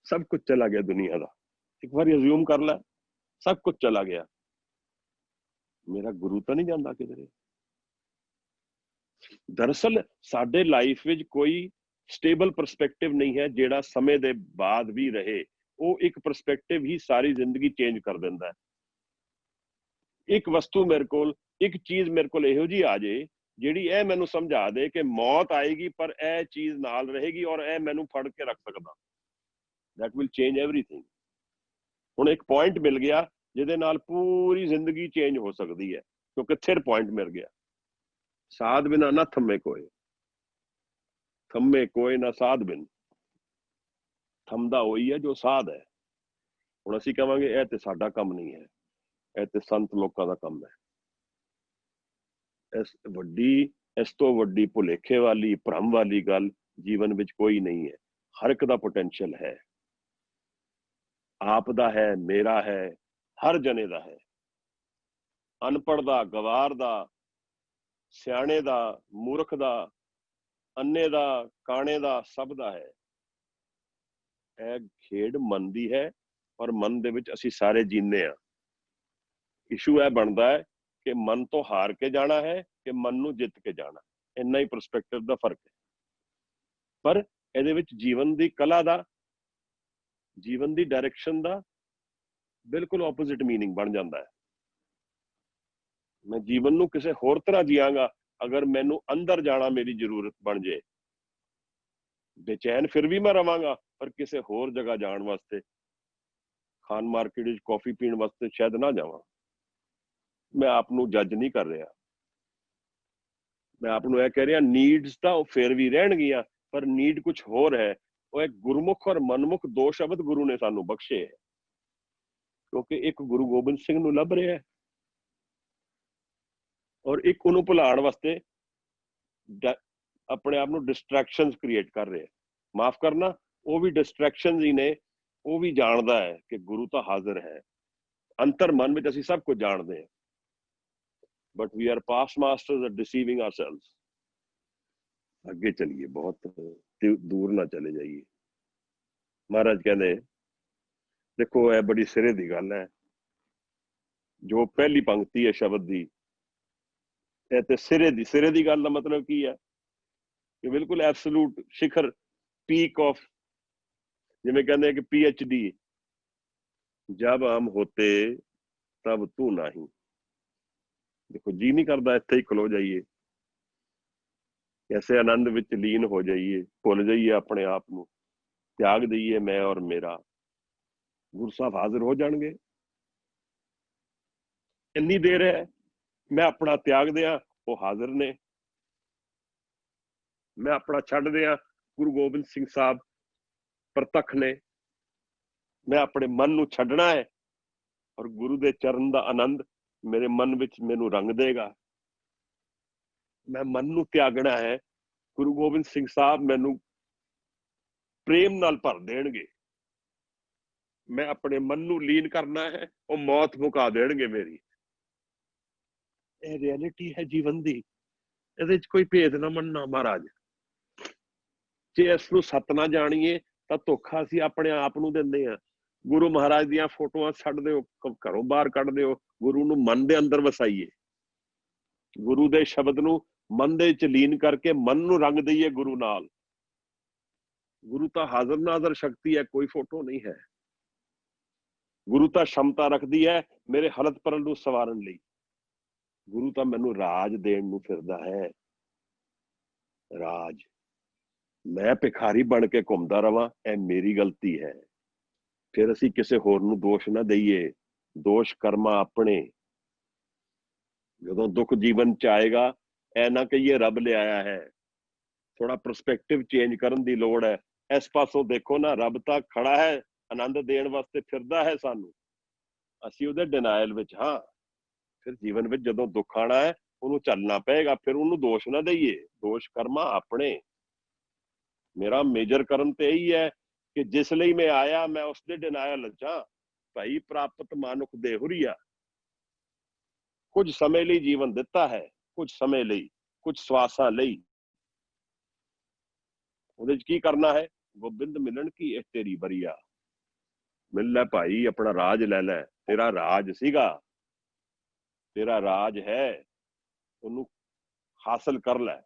सब कुछ चला गया दुनिया का, एक बार अज्यूम कर लै, सब कुछ चला गया, मेरा गुरु तो नहीं जाता किधरे। दरअसल साडे लाइफ विच कोई स्टेबल परस्पैक्टिव नहीं है जेड़ा समय दे बाद भी रहे। वो एक परस्पैक्टिव ही सारी जिंदगी चेंज कर दिंदा है। एक वस्तु मेरे कोल, एक चीज मेरे कोल इहो जी आ जाए ਜਿਹੜੀ ਇਹ ਮੈਨੂੰ ਸਮਝਾ ਦੇ ਕਿ ਮੌਤ ਆਏਗੀ ਪਰ ਇਹ ਚੀਜ਼ ਨਾਲ ਰਹੇਗੀ ਔਰ ਇਹ ਮੈਨੂੰ ਫੜ ਕੇ ਰੱਖ ਸਕਦਾ, that will change everything। ਹੁਣ ਇੱਕ ਪੁਆਇੰਟ ਮਿਲ ਗਿਆ ਜਿਹਦੇ ਨਾਲ ਪੂਰੀ ਜ਼ਿੰਦਗੀ ਚੇਂਜ ਹੋ ਸਕਦੀ ਹੈ, ਕਿਉਂਕਿ ਥਿਰ ਪੁਆਇੰਟ ਮਿਲ ਗਿਆ। ਸਾਧ ਬਿਨਾ ਨਾ ਥੰਮੇ ਕੋਏ, ਥੰਮੇ ਕੋਏ ਨਾ ਸਾਧ ਬਿਨ। ਥੰਮਦਾ ਹੋਈ ਹੈ ਜੋ ਸਾਧ ਹੈ। ਹੁਣ ਅਸੀਂ ਕਹਾਂਗੇ ਇਹ ਤੇ ਸਾਡਾ ਕੰਮ ਨਹੀਂ ਹੈ, ਇਹ ਤੇ ਸੰਤ ਲੋਕਾਂ ਦਾ ਕੰਮ ਹੈ। ਇਸ ਤੋਂ ਵੱਡੀ ਭੁਲੇਖੇ ਵਾਲੀ, ਭਰਮ ਵਾਲੀ ਗੱਲ ਜੀਵਨ ਵਿੱਚ ਕੋਈ ਨਹੀਂ ਹੈ। ਹਰ ਇੱਕ ਦਾ ਪੋਟੈਂਸ਼ੀਅਲ ਹੈ, ਆਪ ਦਾ ਹੈ, ਮੇਰਾ ਹੈ, ਹਰ ਜਨੇ ਦਾ ਹੈ। ਅਨਪੜ੍ਹ ਦਾ, ਗਵਾਰ ਦਾ, ਸਿਆਣੇ ਦਾ, ਮੂਰਖ ਦਾ, ਅੰਨੇ ਦਾ, ਕਾਣੇ ਦਾ, ਸਭ ਦਾ ਹੈ। ਇਹ ਖੇਡ ਮਨ ਦੀ ਹੈ ਔਰ ਮਨ ਦੇ ਵਿੱਚ ਅਸੀਂ ਸਾਰੇ ਜੀਨੇ ਆ। ਇਸ਼ੂ ਇਹ ਬਣਦਾ ਹੈ ਕਿ ਮਨ ਤੋਂ ਹਾਰ ਕੇ ਜਾਣਾ ਹੈ ਕਿ ਮਨ ਨੂੰ ਜਿੱਤ ਕੇ ਜਾਣਾ, ਇੰਨਾ ਹੀ ਪਰਸਪੈਕਟਿਵ ਦਾ ਫਰਕ ਹੈ। ਪਰ ਇਹਦੇ ਵਿੱਚ ਜੀਵਨ ਦੀ ਕਲਾ ਦਾ, ਜੀਵਨ ਦੀ ਡਾਇਰੈਕਸ਼ਨ ਦਾ ਬਿਲਕੁਲ ਆਪੋਜ਼ਿਟ ਮੀਨਿੰਗ ਬਣ ਜਾਂਦਾ ਹੈ। ਮੈਂ ਜੀਵਨ ਨੂੰ ਕਿਸੇ ਹੋਰ ਤਰ੍ਹਾਂ ਜੀਵਾਂਗਾ ਅਗਰ ਮੈਨੂੰ ਅੰਦਰ ਜਾਣਾ ਮੇਰੀ ਜ਼ਰੂਰਤ ਬਣ ਜੇ। ਬੇਚੈਨ ਫਿਰ ਵੀ ਮੈਂ ਰਵਾਂਗਾ ਪਰ ਕਿਸੇ ਹੋਰ ਜਗ੍ਹਾ ਜਾਣ ਵਾਸਤੇ, ਖਾਨ ਮਾਰਕੀਟ ਵਿੱਚ ਕਾਫੀ ਪੀਣ ਵਾਸਤੇ ਸ਼ਾਇਦ ਨਾ ਜਾਵਾਂ। ਮੈਂ ਆਪ ਨੂੰ ਜੱਜ ਨਹੀਂ ਕਰ ਰਿਹਾ, ਮੈਂ ਆਪ ਨੂੰ ਇਹ ਕਹਿ ਰਿਹਾ ਨੀਡਸ ਤਾਂ ਫਿਰ ਵੀ ਰਹਿਣਗੀਆਂ ਪਰ ਨੀਡ ਕੁਝ ਹੋਰ ਹੈ। ਉਹ ਇੱਕ ਗੁਰਮੁਖ ਔਰ ਮਨਮੁਖ ਦੋ ਸ਼ਬਦ ਗੁਰੂ ਨੇ ਸਾਨੂੰ ਬਖਸ਼ੇ ਹੈ, ਕਿਉਂਕਿ ਇੱਕ ਗੁਰੂ ਗੋਬਿੰਦ ਸਿੰਘ ਨੂੰ ਲੱਭ ਰਿਹਾ ਹੈ ਔਰ ਇੱਕ ਉਹਨੂੰ ਭੁਲਾਉਣ ਵਾਸਤੇ ਆਪਣੇ ਆਪ ਨੂੰ ਡਿਸਟਰੈਕਸ਼ਨਸ ਕ੍ਰੀਏਟ ਕਰ ਰਿਹਾ। ਮਾਫ ਕਰਨਾ, ਉਹ ਵੀ ਡਿਸਟਰੈਕਸ਼ਨਸ ਹੀ ਨੇ। ਉਹ ਵੀ ਜਾਣਦਾ ਹੈ ਕਿ ਗੁਰੂ ਤਾਂ ਹਾਜ਼ਰ ਹੈ। ਅੰਤਰ ਮਨ ਵਿੱਚ ਅਸੀਂ ਸਭ ਕੁਝ ਜਾਣਦੇ ਹਾਂ, but we are past masters at deceiving ourselves। ਅੱਗੇ ਚਲੀਏ, ਬਹੁਤ ਦੂਰ ਨਾ ਚਲੇ ਜਾਈਏ। ਮਹਾਰਾਜ ਕਹਿੰਦੇ ਦੇਖੋ ਇਹ ਬੜੀ ਸਿਰੇ ਦੀ ਗੱਲ ਹੈ। ਜੋ ਪਹਿਲੀ ਪੰਕਤੀ ਹੈ ਸ਼ਬਦ ਦੀ, ਇਹ ਤੇ ਸਿਰੇ ਦੀ ਗੱਲ ਦਾ ਮਤਲਬ ਕੀ ਹੈ ਕਿ ਬਿਲਕੁਲ ਐਬਸੋਲੂਟ ਸਿਖਰ, ਪੀਕ ਆਫ, ਜਿਵੇਂ ਕਹਿੰਦੇ ਕਿ PhD। ਜਬ ਹਮ ਹੋਤੇ ਤਬ ਤੂੰ ਨਹੀਂ। ਦੇਖੋ ਜੀ ਨਹੀਂ ਕਰਦਾ ਇੱਥੇ ਹੀ ਖਲੋ ਜਾਈਏ, ਐਸੇ ਆਨੰਦ ਵਿੱਚ ਲੀਨ ਹੋ ਜਾਈਏ, ਭੁੱਲ ਜਾਈਏ ਆਪਣੇ ਆਪ ਨੂੰ, ਤਿਆਗ ਦਈਏ ਮੈਂ ਔਰ ਮੇਰਾ। ਗੁਰੂ ਸਾਹਿਬ ਹਾਜ਼ਰ ਹੋ ਜਾਣਗੇ। ਇੰਨੀ ਦੇਰ ਹੈ ਮੈਂ ਆਪਣਾ ਤਿਆਗ ਦਿਆਂ, ਉਹ ਹਾਜ਼ਰ ਨੇ। ਮੈਂ ਆਪਣਾ ਛੱਡ ਦਿਆਂ, ਗੁਰੂ ਗੋਬਿੰਦ ਸਿੰਘ ਸਾਹਿਬ ਪ੍ਰਤੱਖ ਨੇ। ਮੈਂ ਆਪਣੇ ਮਨ ਨੂੰ ਛੱਡਣਾ ਹੈ ਔਰ ਗੁਰੂ ਦੇ ਚਰਨ ਦਾ ਆਨੰਦ ਮੇਰੇ ਮਨ ਵਿੱਚ ਮੈਨੂੰ ਰੰਗ ਦੇਗਾ। ਮੈਂ ਮਨ ਨੂੰ ਤਿਆਗਣਾ ਹੈ, ਗੁਰੂ ਗੋਬਿੰਦ ਸਿੰਘ ਸਾਹਿਬ ਮੈਨੂੰ ਪ੍ਰੇਮ ਨਾਲ ਭਰ ਦੇਣਗੇ। ਮੈਂ ਆਪਣੇ ਮਨ ਨੂੰ ਲੀਨ ਕਰਨਾ ਹੈ, ਉਹ ਮੌਤ ਮੁਕਾ ਦੇਣਗੇ ਮੇਰੀ। ਇਹ ਰਿਐਲਿਟੀ ਹੈ ਜੀਵਨ ਦੀ, ਇਹਦੇ ਚ ਕੋਈ ਭੇਦ ਨਾ ਮੰਨਣਾ ਮਹਾਰਾਜ। ਜੇ ਇਸ ਨੂੰ ਸੱਤ ਨਾ ਜਾਣੀਏ ਤਾਂ ਧੋਖਾ ਅਸੀਂ ਆਪਣੇ ਆਪ ਨੂੰ ਦਿੰਦੇ ਹਾਂ। ਗੁਰੂ ਮਹਾਰਾਜ ਦੀਆਂ ਫੋਟੋਆਂ ਛੱਡ ਦਿਓ, ਘਰੋਂ ਬਾਹਰ ਕੱਢ ਦਿਓ। ਗੁਰੂ ਨੂੰ ਮਨ ਦੇ ਅੰਦਰ ਵਸਾਈਏ, ਗੁਰੂ ਦੇ ਸ਼ਬਦ ਨੂੰ ਮਨ ਦੇ ਵਿੱਚ ਲੀਨ ਕਰਕੇ ਮਨ ਨੂੰ ਰੰਗ ਦਈਏ ਗੁਰੂ ਨਾਲ। ਗੁਰੂ ਤਾਂ ਹਾਜ਼ਰ ਨਾਜ਼ਰ ਸ਼ਕਤੀ ਹੈ, ਕੋਈ ਫੋਟੋ ਨਹੀਂ ਹੈ। ਗੁਰੂ ਤਾਂ ਸ਼ਮਤਾ ਰੱਖਦੀ ਹੈ ਮੇਰੇ ਹਲਤ ਪਰਲ ਨੂੰ ਸਵਾਰਨ ਲਈ। ਗੁਰੂ ਤਾਂ ਮੈਨੂੰ ਰਾਜ ਦੇਣ ਨੂੰ ਫਿਰਦਾ ਹੈ। ਰਾਜ, ਮੈਂ ਭਿਖਾਰੀ ਬਣ ਕੇ ਘੁੰਮਦਾ ਰਵਾਂ, ਇਹ ਮੇਰੀ ਗਲਤੀ ਹੈ। ਫਿਰ ਅਸੀਂ ਕਿਸੇ ਹੋਰ ਨੂੰ ਦੋਸ਼ ਨਾ ਦਈਏ, ਦੋਸ਼ ਕਰਮਾਂ ਆਪਣੇ। ਜਦੋਂ ਦੁੱਖ ਜੀਵਨ ਚ ਆਏਗਾ ਇਹ ਨਾ ਕਹੀਏ ਰੱਬ ਲਿਆਇਆ ਹੈ। ਥੋੜਾ ਪਰਸਪੈਕਟਿਵ ਚੇਂਜ ਕਰਨ ਦੀ ਲੋੜ ਹੈ। ਇਸ ਪਾਸੋਂ ਦੇਖੋ ਨਾ, ਰੱਬ ਤਾਂ ਖੜਾ ਹੈ, ਆਨੰਦ ਦੇਣ ਵਾਸਤੇ ਫਿਰਦਾ ਹੈ ਸਾਨੂੰ। ਅਸੀਂ ਉਹਦੇ ਡਿਨਾਇਲ ਵਿੱਚ ਹਾਂ। ਫਿਰ ਜੀਵਨ ਵਿੱਚ ਜਦੋਂ ਦੁੱਖ ਆਣਾ ਹੈ ਉਹਨੂੰ ਚੱਲਣਾ ਪਏਗਾ। ਫਿਰ ਉਹਨੂੰ ਦੋਸ਼ ਨਾ ਦਈਏ, ਦੋਸ਼ ਕਰਮਾਂ ਆਪਣੇ। ਮੇਰਾ ਮੇਜਰ ਕਰਨ ਤੇ ਇਹੀ ਹੈ ਕਿ ਜਿਸ ਲਈ ਮੈਂ ਆਇਆ ਮੈਂ ਉਸਦੇ ਡਿਨਾਇਲ ਚ ਹਾਂ। ਭਾਈ ਪ੍ਰਾਪਤ ਮਾਨੁਖ ਦੇਹੁਰੀਆ। ਕੁਝ ਸਮੇਂ ਲਈ ਜੀਵਨ ਦਿੱਤਾ ਹੈ, ਕੁਝ ਸਮੇਂ ਲਈ, ਕੁਝ ਸਵਾਸਾਂ ਲਈ। ਉਹਦੇ ਚ ਕੀ ਕਰਨਾ ਹੈ? ਗੋਬਿੰਦ ਮਿਲਣ ਕੀ ਇਹ ਤੇਰੀ ਬਰੀਆ। ਮਿਲ ਲੈ ਭਾਈ, ਆਪਣਾ ਰਾਜ ਲੈ ਲੈ। तेरा राज सीगा, तेरा राज है, ਉਹਨੂੰ ਹਾਸਲ ਕਰ ਲੈ,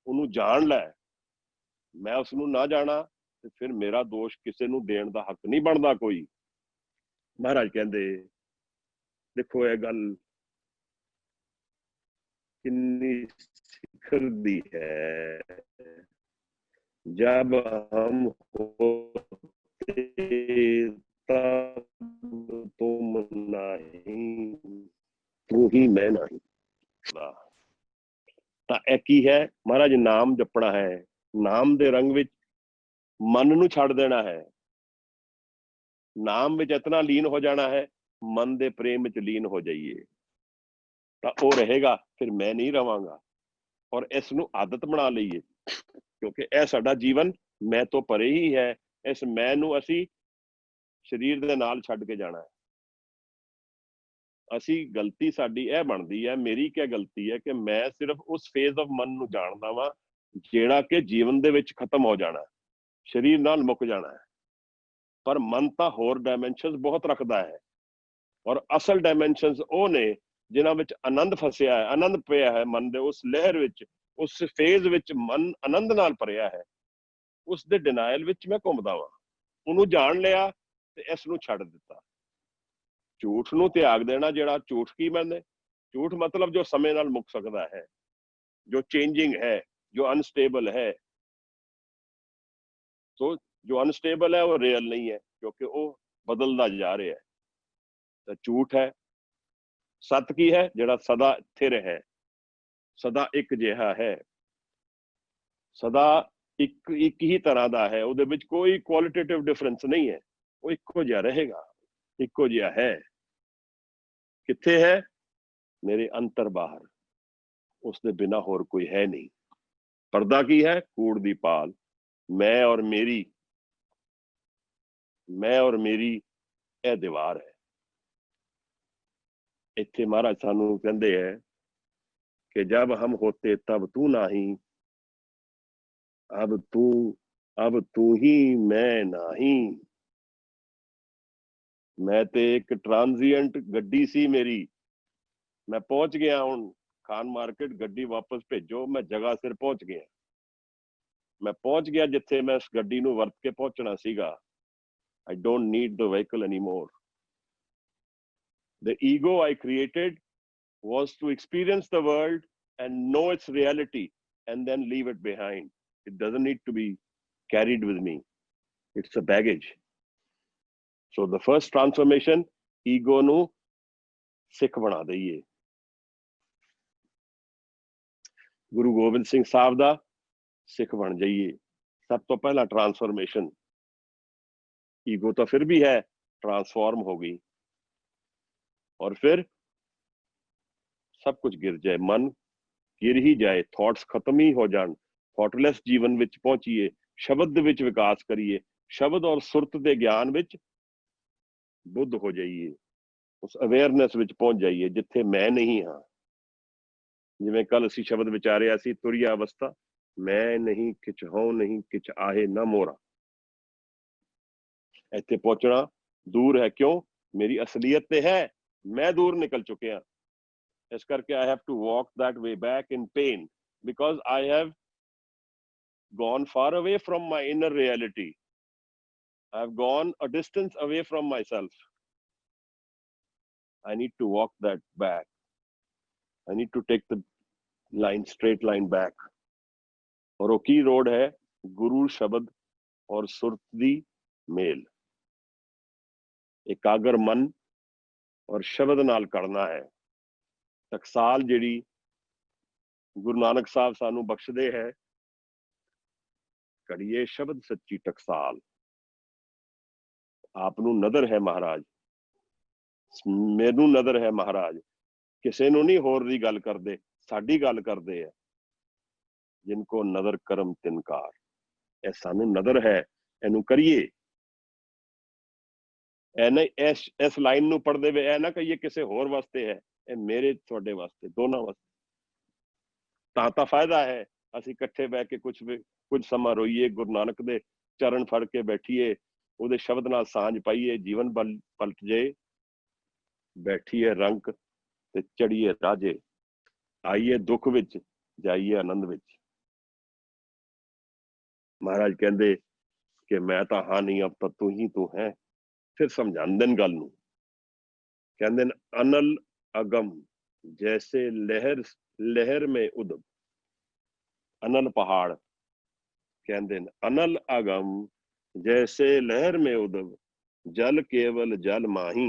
ਉਹਨੂੰ ਜਾਣ ਲੈ। ਮੈਂ ਉਸ ਨੂੰ ਨਾ ਜਾਣਾ ਤੇ ਫਿਰ ਮੇਰਾ ਦੋਸ਼ ਕਿਸੇ ਨੂੰ ਦੇਣ ਦਾ ਹੱਕ ਨਹੀਂ ਬਣਦਾ ਕੋਈ। ਮਹਾਰਾਜ ਕਹਿੰਦੇ ਦੇਖੋ ਇਹ ਗੱਲ कितनी शिखर दी है। जब हम होते तब तुम नहीं, तू ही मैं नहीं। ਤਾਂ ਇਹ ਕੀ ਹੈ ਮਹਾਰਾਜ? ਨਾਮ ਜਪਣਾ ਹੈ, ਨਾਮ ਦੇ ਰੰਗ ਵਿੱਚ ਮਨ ਨੂੰ ਛੱਡ ਦੇਣਾ ਹੈ, ਨਾਮ ਵਿੱਚ ਇਤਨਾ ਲੀਨ ਹੋ ਜਾਣਾ ਹੈ, ਮਨ ਦੇ ਪ੍ਰੇਮ ਵਿੱਚ ਲੀਨ ਹੋ ਜਾਈਏ ਤਾਂ ਉਹ ਰਹੇਗਾ, ਫਿਰ ਮੈਂ ਨਹੀਂ ਰਵਾਂਗਾ। ਔਰ ਇਸ ਨੂੰ ਆਦਤ ਬਣਾ ਲਈਏ, ਕਿਉਂਕਿ ਇਹ ਸਾਡਾ ਜੀਵਨ ਮੈਂ ਤੋਂ ਪਰੇ ਹੀ ਹੈ। ਇਸ ਮੈਂ ਨੂੰ ਅਸੀਂ ਸਰੀਰ ਦੇ ਨਾਲ ਛੱਡ ਕੇ ਜਾਣਾ ਹੈ। ਅਸੀਂ ਗਲਤੀ ਸਾਡੀ ਇਹ ਬਣਦੀ ਹੈ, ਮੇਰੀ ਕੀ ਗਲਤੀ ਹੈ ਕਿ ਮੈਂ ਸਿਰਫ ਉਸ ਫੇਜ਼ ਆਫ ਮਨ ਨੂੰ ਜਾਣਦਾ ਵਾਂ ਜਿਹੜਾ ਕਿ ਜੀਵਨ ਦੇ ਵਿੱਚ ਖਤਮ ਹੋ ਜਾਣਾ, ਸਰੀਰ ਨਾਲ ਮੁੱਕ ਜਾਣਾ ਹੈ। ਪਰ ਮਨ ਤਾਂ ਹੋਰ ਡਾਇਮੈਂਸ਼ਨਸ ਬਹੁਤ ਰੱਖਦਾ ਹੈ, ਔਰ ਅਸਲ ਡਾਇਮੈਂਸ਼ਨਸ ਉਹ ਨੇ ਜਿਨ੍ਹਾਂ ਵਿੱਚ ਆਨੰਦ ਫਸਿਆ ਹੈ, ਆਨੰਦ ਪਿਆ ਹੈ ਮਨ ਦੇ ਉਸ ਲਹਿਰ ਵਿੱਚ, ਉਸ ਫੇਜ਼ ਵਿੱਚ ਮਨ ਆਨੰਦ ਨਾਲ ਭਰਿਆ ਹੈ। ਉਸ ਦੇ ਡਿਨਾਇਲ ਵਿੱਚ ਮੈਂ ਘੁੰਮਦਾ ਵਾਂ। ਉਹਨੂੰ ਜਾਣ ਲਿਆ ਤੇ ਇਸ ਨੂੰ ਛੱਡ ਦਿੱਤਾ। ਝੂਠ ਨੂੰ ਤਿਆਗ ਦੇਣਾ, ਜਿਹੜਾ ਝੂਠ ਕੀ ਮੰਨਦੇ? ਝੂਠ ਮਤਲਬ ਜੋ ਸਮੇਂ ਨਾਲ ਮੁੱਕ ਸਕਦਾ ਹੈ, ਜੋ ਚੇਂਜਿੰਗ ਹੈ, ਜੋ ਅਨਸਟੇਬਲ ਹੈ। ਸੋ ਜੋ ਅਨਸਟੇਬਲ ਹੈ ਉਹ ਰੀਅਲ ਨਹੀਂ ਹੈ, ਕਿਉਂਕਿ ਉਹ ਬਦਲਦਾ ਜਾ ਰਿਹਾ ਹੈ। ਤਾਂ ਝੂਠ ਹੈ। ਸਤ ਕੀ ਹੈ? ਜਿਹੜਾ ਸਦਾ ਸਥਿਰ ਹੈ, ਸਦਾ ਇੱਕ ਜਿਹਾ ਹੈ, ਸਦਾ ਇੱਕ ਹੀ ਤਰ੍ਹਾਂ ਦਾ ਹੈ, ਉਹਦੇ ਵਿੱਚ ਕੋਈ ਕੁਆਲਿਟੇਟਿਵ ਡਿਫਰੈਂਸ ਨਹੀਂ ਹੈ, ਉਹ ਇੱਕੋ ਜਿਹਾ ਰਹੇਗਾ, ਇੱਕੋ ਜਿਹਾ ਹੈ। ਕਿੱਥੇ ਹੈ? ਮੇਰੇ ਅੰਤਰ ਬਾਹਰ, ਉਸ ਦੇ ਬਿਨਾਂ ਹੋਰ ਕੋਈ ਹੈ ਨਹੀਂ। ਪਰਦਾ ਕੀ ਹੈ? ਕੂੜ ਦੀ ਪਾਲ। ਮੈਂ ਔਰ ਮੇਰੀ, ਮੈਂ ਔਰ ਮੇਰੀ ਇਹ ਦੀਵਾਰ ਹੈ। ਇੱਥੇ ਮਹਾਰਾਜ ਸਾਨੂੰ ਕਹਿੰਦੇ ਹੈ ਕਿ ਜਬ ਹਮ ਹੋਤੇ ਤਬ ਤੂੰ ਨਹੀਂ, अब तू ही मैं नहीं। मैं ਤੇ ਇੱਕ ਟ੍ਰਾਂਜ਼ੀਐਂਟ ਗੱਡੀ ਸੀ ਮੇਰੀ, ਮੈਂ ਪਹੁੰਚ ਗਿਆ ਹੁਣ ਖਾਨ ਮਾਰਕੀਟ, ਗੱਡੀ ਵਾਪਸ ਭੇਜੋ, ਮੈਂ ਜਗ੍ਹਾ ਸਿਰ ਪਹੁੰਚ ਗਿਆ। ਮੈਂ ਪਹੁੰਚ ਗਿਆ ਜਿੱਥੇ ਮੈਂ ਇਸ ਗੱਡੀ ਨੂੰ ਵਰਤ ਕੇ ਪਹੁੰਚਣਾ ਸੀਗਾ। I don't need the vehicle anymore. The ego I created was to experience the world and know its reality and then leave it behind. It doesn't need to be carried with me. It's a baggage. So the first transformation, ego ਨੂੰ ਸਿੱਖ ਬਣਾ ਦਈਏ। ਗੁਰੂ ਗੋਬਿੰਦ ਸਿੰਘ ਸਾਹਿਬ ਦਾ ਸਿੱਖ ਬਣ ਜਾਈਏ। ਸਭ ਤੋਂ ਪਹਿਲਾ ਟ੍ਰਾਂਸਫॉर्मेशन, ईगो तो फिर भी है, ट्रांसफॉर्म हो गई, और फिर सब कुछ गिर जाए, मन गिर ही जाए, थॉट्स खत्म ही हो जान, थॉटलैस जीवन विच पहुंचीए, शब्द दे विच विकास करिए, शब्द और सुरत दे ज्ञान विच बुद्ध हो जाइए, उस अवेयरनेस विच पहुंच जाइए जिथे मैं नहीं हाँ। जिवें कल असी शब्द विचारिया सी, तुरिया अवस्था, मैं नहीं किछ हों नहीं किछ आहे न मोरा। ਇੱਥੇ ਪਹੁੰਚਣਾ ਦੂਰ ਹੈ। ਕਿਉਂ? ਮੇਰੀ ਅਸਲੀਅਤ ਤੇ ਹੈ, ਮੈਂ ਦੂਰ ਨਿਕਲ ਚੁੱਕਿਆ। ਇਸ ਕਰਕੇ I have to walk that way back in pain because I have gone far away from my inner reality. I have gone a distance away from myself. I need to walk that back. I need to take the line, straight line back. और वो की रोड है? गुरु शब्द और सुरत दी मेल। एकाग्र मन और शब्द नाल करना है। टकसाल जिहड़ी गुरु नानक साहब सानू बख्शदे है, करिए शब्द सच्ची टकसाल। आप नू नदर है महाराज, मैनू नदर है महाराज, किसे नू नहीं होर दी गल करदे, साडी गल करदे है। जिनको नदर करम तिनकार, ਇਹ ਸਾਨੂੰ ਨਦਰ ਹੈ, ਇਹਨੂੰ ਕਰੀਏ। ਇਸ ਲਾਈਨ ਨੂੰ ਪੜ੍ਹਦੇ ਵੇ ਇਹ ਨਾ ਕਹੀਏ ਕਿਸੇ ਹੋਰ ਵਾਸਤੇ ਹੈ, ਇਹ ਮੇਰੇ ਤੁਹਾਡੇ ਵਾਸਤੇ, ਦੋਨਾਂ ਵਾਸਤੇ। ਤਾਂ ਫਾਇਦਾ ਹੈ ਅਸੀਂ ਇਕੱਠੇ ਬਹਿ ਕੇ ਕੁਝ ਸਮਾਂ ਰੋਈਏ, ਗੁਰੂ ਨਾਨਕ ਦੇ ਚਰਨ ਫੜ ਕੇ ਬੈਠੀਏ, ਉਹਦੇ ਸ਼ਬਦ ਨਾਲ ਸਾਂਝ ਪਾਈਏ, ਜੀਵਨ ਪਲਟ ਜਾਏ बैठिए रंक ते चढ़िए राजे, आइए दुख विच जाइए आनंद विच। महाराज कहते कि मैं तो हाँ नहीं, अब तो तू ही तू है। फिर समझाते गल नूं, कहते अनल अगम जैसे लहर, लहर में उदम। अनल पहाड़ कहते अनल अगम जैसे लहर में उदम, जल केवल जल माही।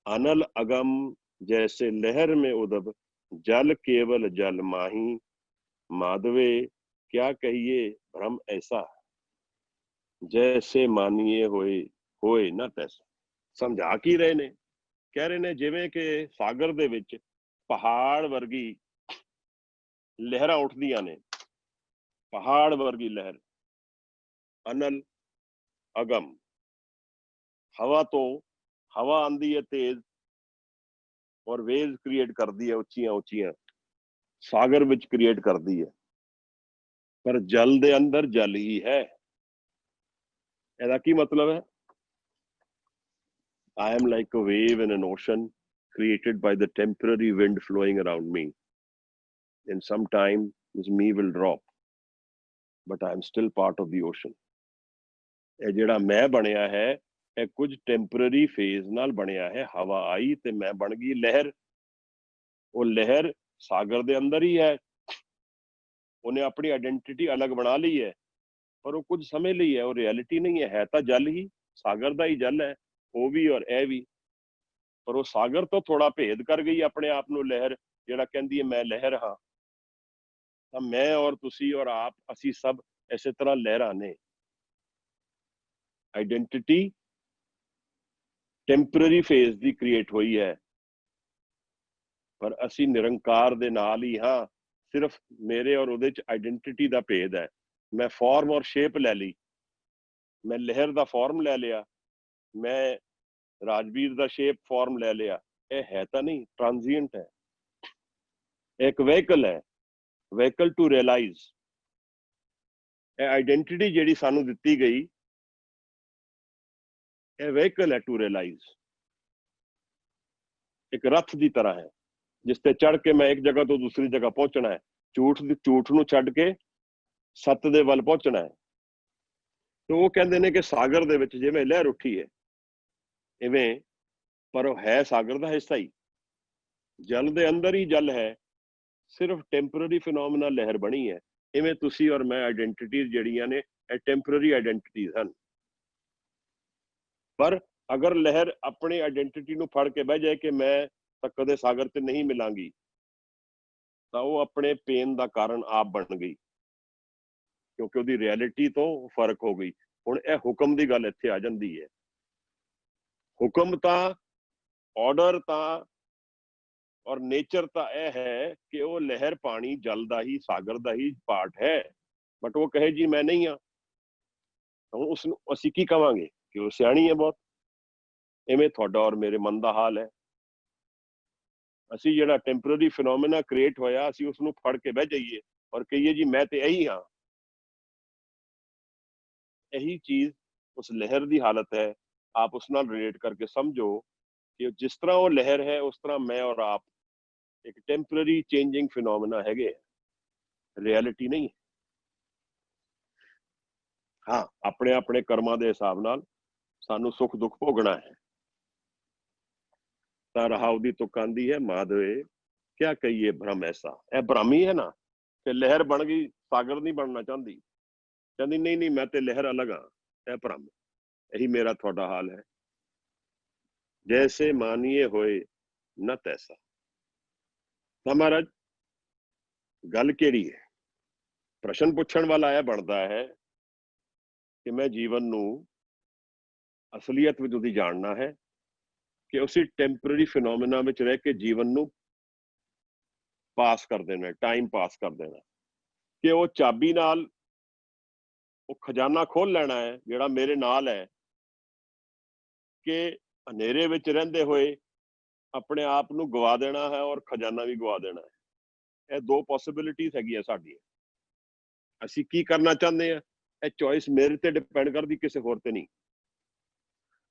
अनल अगम जैसे लहर में उदब, जल केवल जल माही। माधवे क्या कहिए भ्रम ऐसा, जैसे मानिए होए होए ना तैसा। समझा की रहे ने, कह रहे ने जिवें कि सागर दे विच पहाड़ वर्गी लहरां उठदियां ने, पहाड़ वर्गी लहर। अनल अगम, हवा तो हवा आंदी है तेज और वेव्स क्रिएट करती है उच्चियां उच्चियां, सागर विच क्रिएट करती है, पर जल दे अंदर जल ही है। ਇਹਦਾ ਕੀ ਮਤਲਬ ਹੈ? I am like a wave in an ocean created by the temporary wind flowing around me. In some time, this me will drop, but I am still part of the ocean. ਇਹ ਜਿਹੜਾ ਮੈਂ ਬਣਿਆ ਹੈ, ਇਹ ਕੁਝ ਟੈਂਪਰੇਰੀ ਫੇਜ਼ ਨਾਲ ਬਣਿਆ ਹੈ। ਹਵਾ ਆਈ ਤੇ ਮੈਂ ਬਣ ਗਈ ਲਹਿਰ। ਉਹ ਲਹਿਰ ਸਾਗਰ ਦੇ ਅੰਦਰ ਹੀ ਹੈ, ਉਹਨੇ ਆਪਣੀ ਆਇਡੈਂਟੀਟੀ ਅਲੱਗ ਬਣਾ ਲਈ ਹੈ, ਪਰ ਉਹ ਕੁਝ ਸਮੇਂ ਲਈ ਹੈ, ਉਹ ਰਿਐਲਿਟੀ ਨਹੀਂ ਹੈ ਤਾਂ ਜਲ ਹੀ, ਸਾਗਰ ਦਾ ਹੀ ਜਲ ਹੈ ਉਹ ਵੀ ਔਰ ਇਹ ਵੀ। ਪਰ ਉਹ ਸਾਗਰ ਤੋਂ ਥੋੜਾ ਭੇਦ ਕਰ ਗਈ ਆਪਣੇ ਆਪ ਨੂੰ ਲਹਿਰ, ਜਿਹੜਾ ਕਹਿੰਦੀ ਹੈ ਮੈਂ ਲਹਿਰ ਹਾਂ। ਤਾਂ ਮੈਂ ਔਰ ਤੁਸੀਂ ਔਰ ਆਪ, ਅਸੀਂ ਸਭ ਇਸੇ ਤਰ੍ਹਾਂ ਲਹਿਰਾਂ ਨੇ। ਆਇਡੈਂਟੀਟੀ ਟੈਂਪਰੇਰੀ ਫੇਜ਼ ਦੀ ਕ੍ਰੀਏਟ ਹੋਈ ਹੈ, ਪਰ ਅਸੀਂ ਨਿਰੰਕਾਰ ਦੇ ਨਾਲ ਹੀ ਹਾਂ। ਸਿਰਫ ਮੇਰੇ ਔਰ ਉਹਦੇ ਚ ਆਇਡੈਂਟੀਟੀ ਦਾ ਭੇਦ ਹੈ। ਮੈਂ ਫਾਰਮ ਔਰ ਸ਼ੇਪ ਲੈ ਲਈ, ਮੈਂ ਲਹਿਰ ਦਾ ਫਾਰਮ ਲੈ ਲਿਆ, ਮੈਂ ਰਾਜਵੀਰ ਦਾ ਸ਼ੇਪ ਫਾਰਮ ਲੈ ਲਿਆ। ਇਹ ਹੈ ਤਾਂ ਨਹੀਂ, ਟ੍ਰਾਂਜ਼ੀਐਂਟ ਹੈ। ਇੱਕ ਵਹੀਕਲ ਹੈ, ਵਹੀਕਲ ਟੂ ਰਿਅਲਾਈਜ਼। ਇਹ ਆਇਡੈਂਟੀਟੀ ਜਿਹੜੀ ਸਾਨੂੰ ਦਿੱਤੀ ਗਈ, ਇਹ ਵਹੀਕਲ ਹੈ ਟੂ ਰਿਅਲਾਈਜ਼। ਇੱਕ ਰੱਥ ਦੀ ਤਰ੍ਹਾਂ ਹੈ ਜਿਸ ਤੇ ਚੜ ਕੇ ਮੈਂ ਇੱਕ ਜਗ੍ਹਾ ਤੋਂ ਦੂਸਰੀ ਜਗ੍ਹਾ ਪਹੁੰਚਣਾ ਹੈ। ਝੂਠ ਨੂੰ ਛੱਡ ਕੇ ਸੱਤ ਦੇ ਵੱਲ ਪਹੁੰਚਣਾ ਹੈ। ਤੇ ਉਹ ਕਹਿੰਦੇ ਨੇ ਕਿ ਸਾਗਰ ਦੇ ਵਿੱਚ ਜਿਵੇਂ ਲਹਿਰ ਉੱਠੀ ਹੈ ਇਵੇਂ, ਪਰ ਉਹ ਹੈ ਸਾਗਰ ਦਾ ਹਿੱਸਾ ਹੀ। ਜਲ ਦੇ ਅੰਦਰ ਹੀ ਜਲ ਹੈ, ਸਿਰਫ ਟੈਂਪਰੇਰੀ ਫਿਨੋਮੀਨਾ ਲਹਿਰ ਬਣੀ ਹੈ। ਇਵੇਂ ਤੁਸੀਂ ਔਰ ਮੈਂ ਆਇਡੈਂਟੀਟੀਜ਼ ਜਿਹੜੀਆਂ ਨੇ, ਇਹ ਟੈਂਪਰੇਰੀ ਆਇਡੈਂਟੀਟੀਜ਼ ਹਨ। ਪਰ ਅਗਰ ਲਹਿਰ ਆਪਣੀ ਆਇਡੈਂਟੀਟੀ ਨੂੰ ਫੜ ਕੇ ਬਹਿ ਜਾਏ ਕਿ ਮੈਂ ਤਾਂ ਕਦੇ ਸਾਗਰ ਤੇ ਨਹੀਂ ਮਿਲਾਂਗੀ, ਤਾਂ ਉਹ ਆਪਣੇ ਪੇਨ ਦਾ ਕਾਰਨ ਆਪ ਬਣ ਗਈ, ਕਿਉਂਕਿ ਉਹਦੀ ਰਿਐਲਿਟੀ ਤੋਂ ਫਰਕ ਹੋ ਗਈ। ਹੁਣ ਇਹ ਹੁਕਮ ਦੀ ਗੱਲ ਇੱਥੇ ਆ ਜਾਂਦੀ ਹੈ। ਹੁਕਮ ਤਾਂ, ਆਰਡਰ ਤਾਂ ਔਰ ਨੇਚਰ ਤਾਂ ਇਹ ਹੈ ਕਿ ਉਹ ਲਹਿਰ ਪਾਣੀ ਜਲ ਦਾ ਹੀ, ਸਾਗਰ ਦਾ ਹੀ ਪਾਰਟ ਹੈ, ਬਟ ਉਹ ਕਹੇ ਜੀ ਮੈਂ ਨਹੀਂ ਹਾਂ। ਹੁਣ ਉਸਨੂੰ ਅਸੀਂ ਕੀ ਕਵਾਂਗੇ ਕਿ ਉਹ ਸਿਆਣੀ ਹੈ ਬਹੁਤ। ਇਵੇਂ ਤੁਹਾਡਾ ਔਰ ਮੇਰੇ ਮਨ ਦਾ ਹਾਲ ਹੈ। ਅਸੀਂ ਜਿਹੜਾ ਟੈਂਪਰੇਰੀ ਫਿਨੋਮੀਨਾ ਕ੍ਰੀਏਟ ਹੋਇਆ, ਅਸੀਂ ਉਸਨੂੰ ਫੜ ਕੇ ਬਹਿ ਜਾਈਏ ਔਰ ਕਹੀਏ ਜੀ ਮੈਂ ਤੇ ਇਹੀ ਹਾਂ। ਇਹੀ ਚੀਜ਼ ਉਸ ਲਹਿਰ ਦੀ ਹਾਲਤ ਹੈ। ਆਪ ਉਸ ਨਾਲ ਰਿਲੇਟ ਕਰਕੇ ਸਮਝੋ ਕਿ ਜਿਸ ਤਰ੍ਹਾਂ ਉਹ ਲਹਿਰ ਹੈ, ਉਸ ਤਰ੍ਹਾਂ ਮੈਂ ਔਰ ਆਪ ਇੱਕ ਟੈਂਪਰੇਰੀ ਚੇਂਜਿੰਗ ਫਿਨੋਮੀਨਾ ਹੈਗੇ, ਰਿਐਲਿਟੀ ਨਹੀਂ। ਹਾਂ, ਆਪਣੇ ਆਪਣੇ ਕਰਮਾਂ ਦੇ ਹਿਸਾਬ ਨਾਲ ਸਾਨੂੰ ਸੁੱਖ ਦੁੱਖ ਭੋਗਣਾ ਹੈ। ਤਾਂ ਰਹਾਉ ਦੀ ਤੁਕ ਆਂਦੀ ਹੈ, ਮਾਧਵੇ ਕਿਆ ਕਹੀਏ ਭ੍ਰਮ ਐਸਾ। ਇਹ ਭ੍ਰਮ ਹੀ ਹੈ ਨਾ ਕਿ ਲਹਿਰ ਬਣ ਗਈ, ਸਾਗਰ ਨਹੀਂ ਬਣਨਾ ਚਾਹੁੰਦੀ। ਕਹਿੰਦੀ ਨਹੀਂ ਨਹੀਂ ਮੈਂ ਤੇ ਲਹਿਰ ਅਲੱਗ ਹਾਂ। ਇਹ ਭ੍ਰਮ, ਇਹੀ ਮੇਰਾ ਤੁਹਾਡਾ ਹਾਲ ਹੈ। ਜੈਸੇ ਮਾਨੀਏ ਹੋਏ ਨਾ ਤੈਸਾ। ਤਾਂ ਮਹਾਰਾਜ ਗੱਲ ਕਿਹੜੀ ਹੈ? ਪ੍ਰਸ਼ਨ ਪੁੱਛਣ ਵਾਲਾ ਇਹ ਬਣਦਾ ਹੈ ਕਿ ਮੈਂ ਜੀਵਨ ਨੂੰ ਅਸਲੀਅਤ ਵਿੱਚ ਉਹਦੀ ਜਾਣਨਾ ਹੈ ਕਿ ਉਸੇ ਟੈਂਪਰੇਰੀ ਫਿਨੋਮੀਨਾ ਵਿੱਚ ਰਹਿ ਕੇ ਜੀਵਨ ਨੂੰ ਪਾਸ ਕਰ ਦੇਣਾ, ਟਾਈਮ ਪਾਸ ਕਰ ਦੇਣਾ। ਕਿ ਉਹ ਚਾਬੀ ਨਾਲ ਉਹ ਖਜ਼ਾਨਾ ਖੋਲ ਲੈਣਾ ਹੈ ਜਿਹੜਾ ਮੇਰੇ ਨਾਲ ਹੈ, ਕਿ ਹਨੇਰੇ ਵਿੱਚ ਰਹਿੰਦੇ ਹੋਏ ਆਪਣੇ ਆਪ ਨੂੰ ਗਵਾ ਦੇਣਾ ਹੈ ਔਰ ਖਜ਼ਾਨਾ ਵੀ ਗਵਾ ਦੇਣਾ ਹੈ। ਇਹ ਦੋ ਪੋਸੀਬਿਲਿਟੀਜ਼ ਹੈਗੀਆਂ ਸਾਡੀਆਂ। ਅਸੀਂ ਕੀ ਕਰਨਾ ਚਾਹੁੰਦੇ ਹਾਂ, ਇਹ ਚੋਇਸ ਮੇਰੇ ਤੇ ਡਿਪੈਂਡ ਕਰਦੀ, ਕਿਸੇ ਹੋਰ ਤੇ ਨਹੀਂ।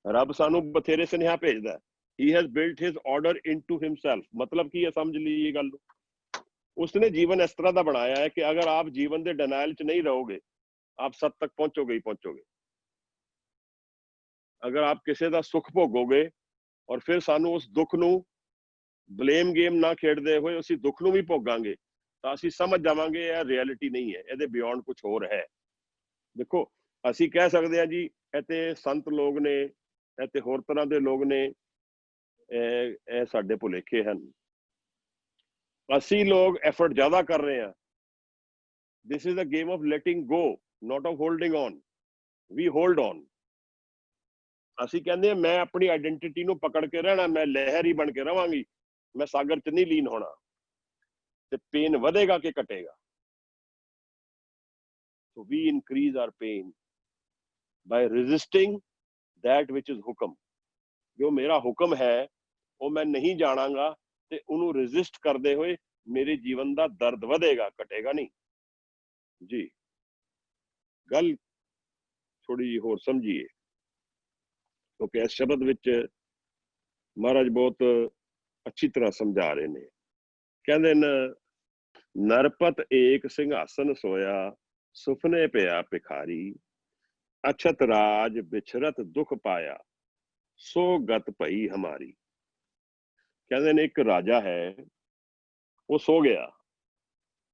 ਰੱਬ ਸਾਨੂੰ ਬਥੇਰੇ ਸੁਨੇਹਾ ਭੇਜਦਾ he has built his order into himself। मतलब की है, समझ लीजिए गल, उसने जीवन इस तरह का बनाया है कि अगर आप जीवन के डिनाइल च नहीं रहोगे, आप सत तक पहुंचोगे ही पहुंचोगे। अगर आप किसी का सुख भोगोगे और फिर सानू उस दुख नू ब्लेम गेम ना खेडते हुए उसी दुख नू भी भोगांगे, तो असी समझ जावांगे यह रियलिटी नहीं है, ये बियॉन्ड कुछ होर है। देखो, असी कह सकते हैं जी इतने संत लोग ने, इतने होर तरह के लोग ने, ਇਹ ਸਾਡੇ ਭੁਲੇਖੇ ਹਨ। ਅਸੀਂ ਲੋग एफर्ट ज्यादा कर रहे हैं। This is a game of letting go, not of holding on. We hold on. ਅਸੀਂ ਕਹਿੰਦੇ ਆ मैं अपनी आइडेंटिटी ਨੂੰ पकड़ के रहना, मैं लहर ही बन के रवांगी, मैं सागर च नहीं लीन होना, ਤੇ पेन ਵਧेगा कि घटेगा। So we increase our pain by resisting that which is हुक्म। जो मेरा हुक्म है वो मैं नहीं जानांगा, ਤੇ ਉਹਨੂੰ resist ਕਰਦੇ ਹੋਏ मेरे जीवन ਦਾ दर्द ਵਧेगा, घटेगा नहीं जी। गल थोड़ी जी होर समझिए, क्योंकि इस शब्द विच महाराज बहुत अच्छी तरह समझा रहे ने। कहते न, नरपत एक सिंहासन सोया, सुपने पिया भिखारी, अछत राज बिछरत दुख पाया, सो गत भई हमारी। कहते ने एक राजा है, वो सो गया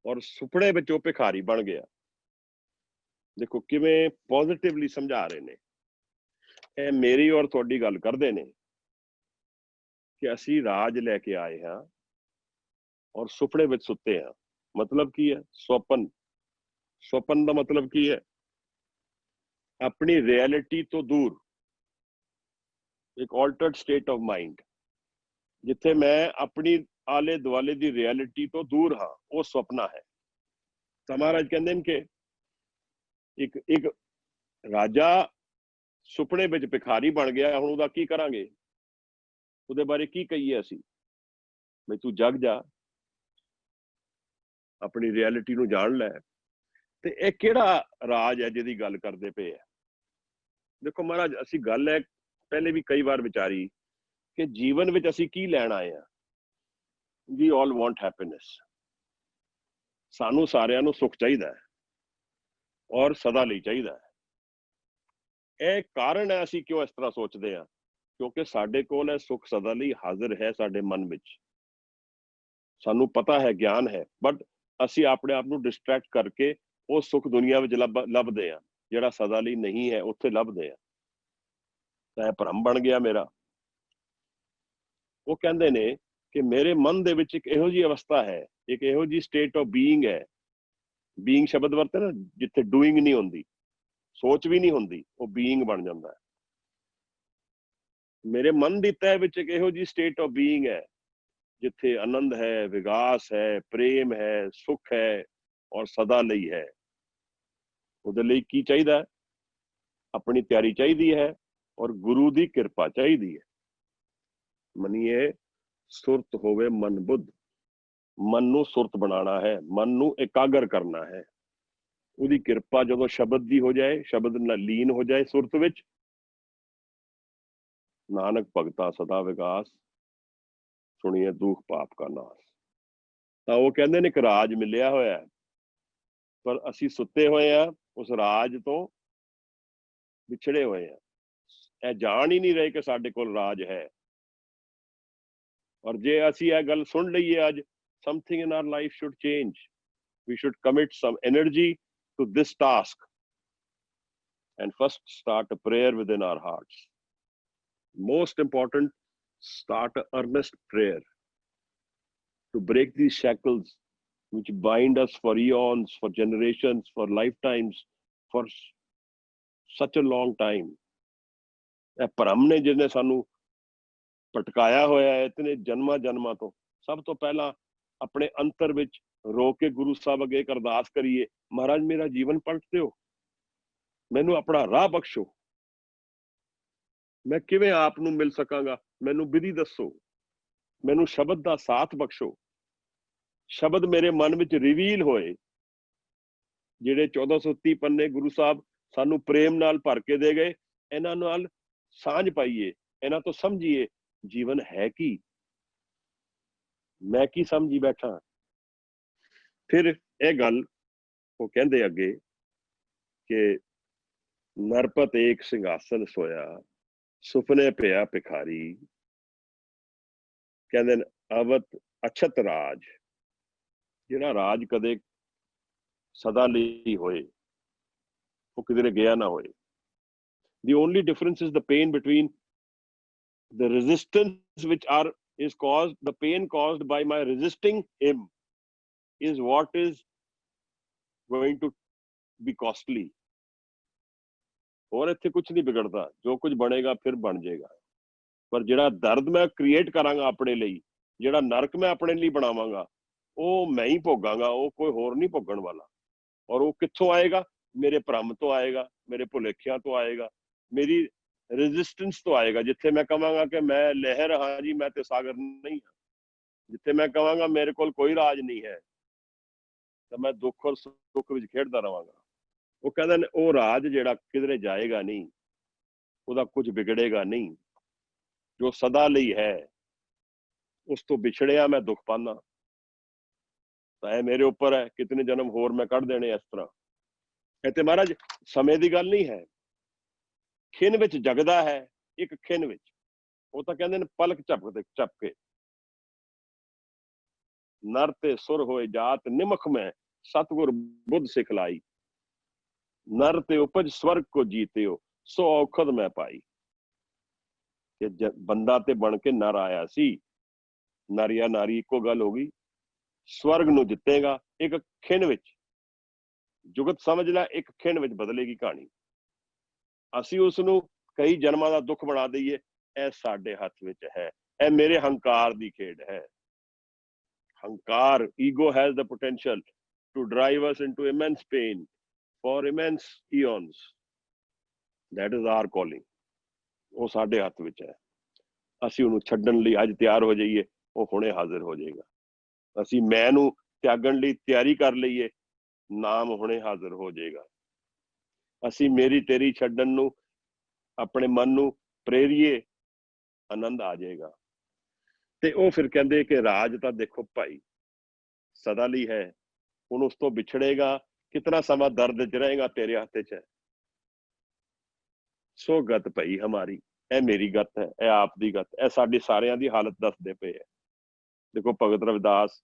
और सुपने विच वो भिखारी बन गया। देखो किवें पॉजिटिवली समझा रहे ने। ਇਹ मेरी और थोड़ी गल करते ने कि असी राज लैके आए हाँ और सुपने विच सुते हाँ। मतलब की है? स्वपन। स्वपन का मतलब की है? अपनी रियलिटी तो दूर, एक ऑल्टर्ड स्टेट ऑफ माइंड, जिथे मैं अपनी आले दुआले की रियलिटी तो दूर हाँ, वो स्वप्ना है। तो महाराज कहते हैं कि एक एक राजा सुपने विच भिखारी बन गया, हुण उहदा की करांगे? उहदे बारे की कहीए असी? भाई तू जग जा, अपनी रियलिटी नूं जान लै। ते इह किहड़ा राज है जिहदी गल करदे पे है? देखो महाराज, असी गल है पहले भी कई बार विचारी कि जीवन विच असी की लैण आए हैं। We all want happiness. सानू सारिਆਂ ਨੂੰ सुख चाहिदा है और सदा ਲਈ चाहिदा है। ਇਹ ਕਾਰਨ ਹੈ ਅਸੀਂ ਕਿਉਂ ਇਸ ਤਰ੍ਹਾਂ ਸੋਚਦੇ ਹਾਂ, ਕਿਉਂਕਿ ਸਾਡੇ ਕੋਲ ਇਹ ਸੁੱਖ ਸਦਾ ਲਈ ਹਾਜ਼ਰ ਹੈ ਸਾਡੇ ਮਨ ਵਿੱਚ। ਸਾਨੂੰ ਪਤਾ ਹੈ, ਗਿਆਨ ਹੈ, ਬਟ ਅਸੀਂ ਆਪਣੇ ਆਪ ਨੂੰ ਡਿਸਟਰੈਕਟ ਕਰਕੇ ਉਹ ਸੁੱਖ ਦੁਨੀਆ ਵਿੱਚ ਲੱਭਦੇ ਆ, ਜਿਹੜਾ ਸਦਾ ਲਈ ਨਹੀਂ ਹੈ ਉੱਥੇ ਲੱਭਦੇ ਆ। ਤਾਂ ਇਹ ਭਰਮ ਬਣ ਗਿਆ ਮੇਰਾ। ਉਹ ਕਹਿੰਦੇ ਨੇ ਕਿ ਮੇਰੇ ਮਨ ਦੇ ਵਿੱਚ ਇੱਕ ਇਹੋ ਜਿਹੀ ਅਵਸਥਾ ਹੈ, ਇੱਕ ਇਹੋ ਜਿਹੀ ਸਟੇਟ ਆਫ ਬੀਇੰਗ ਹੈ। ਬੀਇੰਗ ਸ਼ਬਦ ਵਰਤੇ ਨਾ, ਜਿੱਥੇ ਡੂਇੰਗ ਨਹੀਂ ਹੁੰਦੀ, सोच भी नहीं होंदी, वो बीइंग बन जाता है। मेरे मन की तह विच एक इहो जी स्टेट ऑफ बीइंग है जिथे आनंद है, विकास है, प्रेम है, सुख है और सदा लई है। उहदे लई की चाहिदा? अपनी तैयारी चाहिदी है और गुरु की कृपा चाहिदी है। मनीए सुरत होवे मन बुद्ध। मन नूं सुरत बनाना है, मन नूं एकागर करना है। ਉਹਦੀ ਕਿਰਪा ਜਦੋਂ शब्द ਦੀ हो जाए, शब्द ਨਾਲ ਲੀਨ हो जाए सुरत ਵਿੱਚ, नानक भगता सदा विकास, सुनिए दुख पाप का नाश। ਤਾਂ ਉਹ ਕਹਿੰਦੇ ਨੇ ਇੱਕ ਰਾਜ ਮਿਲਿਆ ਹੋਇਆ, ਪਰ ਅਸੀਂ ਸੁੱਤੇ ਹੋਏ ਆ, ਉਸ ਰਾਜ ਤੋਂ ਵਿਛੜੇ ਹੋਏ ਆ। ਇਹ ਜਾਣ ਹੀ ਨਹੀਂ ਰਹੇ ਕਿ ਸਾਡੇ ਕੋਲ ਰਾਜ ਹੈ। ਔਰ ਜੇ ਅਸੀਂ ਇਹ ਗੱਲ ਸੁਣ ਲਈਏ ਅੱਜ, something in our life should change. We should commit some energy to this task and first start a prayer within our hearts. Most important, start an earnest prayer to break these shackles which bind us for eons, for generations, for lifetimes, for such a long time. ਇਹ ਭਰਮ ਨੇ ਜਿਹਨੇ ਸਾਨੂੰ ਭਟਕਾਇਆ ਹੋਇਆ ਹੈ ਇਤਨੇ ਜਨਮਾਂ ਜਨਮਾਂ ਤੋਂ। ਸਭ ਤੋਂ ਪਹਿਲਾਂ ਆਪਣੇ ਅੰਤਰ ਵਿੱਚ ਰੋ ਕੇ ਗੁਰੂ ਸਾਹਿਬ ਅੱਗੇ ਇੱਕ ਅਰਦਾਸ ਕਰੀਏ, ਮਹਾਰਾਜ ਮੇਰਾ ਜੀਵਨ ਪਲਟ ਦਿਓ, ਮੈਨੂੰ ਆਪਣਾ ਰਾਹ ਬਖਸ਼ੋ, ਮੈਂ ਕਿਵੇਂ ਆਪ ਨੂੰ ਮਿਲ ਸਕਾਂਗਾ, ਮੈਨੂੰ ਵਿਧੀ ਦੱਸੋ, ਮੈਨੂੰ ਸ਼ਬਦ ਦਾ ਸਾਥ ਬਖਸ਼ੋ, ਸ਼ਬਦ ਮੇਰੇ ਮਨ ਵਿੱਚ ਰਿਵੀਲ ਹੋਏ, ਜਿਹੜੇ 1430 ਪੰਨੇ ਗੁਰੂ ਸਾਹਿਬ ਸਾਨੂੰ ਪ੍ਰੇਮ ਨਾਲ ਭਰ ਕੇ ਦੇ ਗਏ, ਇਹਨਾਂ ਨਾਲ ਸਾਂਝ ਪਾਈਏ, ਇਹਨਾਂ ਤੋਂ ਸਮਝੀਏ जीवन है की, मैं की समझी बैठा। फिर यह गल वो कहते अगे कि नरपत एक सिंघासन सोया, सुपने पिया भिखारी, कहते अवत अछत राज, जिहड़ा राज कदे सदा लई होए वो किधरे गया ना होए। The only difference is the pain between the resistance which is caused, the pain caused by my resisting him is what is going to be costly. और इत्थे कुछ नहीं बिगड़ता, जो कुछ बनेगा फिर बन जाएगा। पर जिहड़ा दर्द मैं क्रिएट करांगा अपने लिए, जिहड़ा नरक मैं अपने लिए बनावांगा, वो मैं ही भोगांगा, वो कोई होर नहीं भोगण वाला। और वो कित्थों आएगा? मेरे भ्रम तो आएगा, मेरे भुलेखियां तो आएगा, मेरी रेजिस्टेंस तो आएगा। जिथे मैं कहांगा कि मैं लहर हाँ जी, मैं तो सागर नहीं हाँ, जिथे मैं कहांगा मेरे कोल कोई राज नहीं है, तो मैं दुख और सुख विच खेडदा रहांगा। वो कहते हैं वो राज जिहड़ा किधरे जाएगा नहीं, ਉਹਦਾ कुछ बिगड़ेगा नहीं, जो सदा ਲਈ है उस तो बिछड़िया मैं दुख पाना। तो यह मेरे ऊपर है, कितने जन्म होर मैं कढ़ देने इस तरह। कहते महाराज समय की गल नहीं है, खिन विच जगदा है, एक खिन विच, वो तो कहते हैं पलक झपके। नर ते सुर होए जात निमख में, सतगुर बुद्ध सिखलाई, नर ते उपज स्वर्ग को जीते हो, सो औखद मैं पाई। कि बंदा ते बन के नर आया सी, नर या नारी इको गल होगी, स्वर्ग नूं जितेगा एक खिन विच, जुगत समझ लै एक खिन विच बदलेगी कहानी। असी उसनूं कई जन्मां दा दुख बना दईए, यह साडे हथ विच है, यह मेरे हंकार दी खेड है। हंकार, ego has the potential to drive us into immense pain for immense eons. That is our calling, वो साडे हथ विच है। असी उहनूं छड्डण लई अज तैयार हो जाइए, वो हुणे हाजिर हो जाएगा। असी मैं नूं त्यागण लई तैयारी कर लईए, नाम हुणे हाजिर हो जाएगा। असी मेरी तेरी छड्डण नूं अपने मन नूं प्रेरिए, आनंद आ जाएगा। ते वो फिर कहंदे कि राज तां देखो भाई सदा लई है, हुण उस तो बिछड़ेगा, कितना समा दर्द च रहेगा, तेरे हथ च है। सो गत भई हमारी, यह मेरी गत है, यह आप दी गत, यह साडी सारियां दी हालत दसदे पे है। देखो भगत रविदास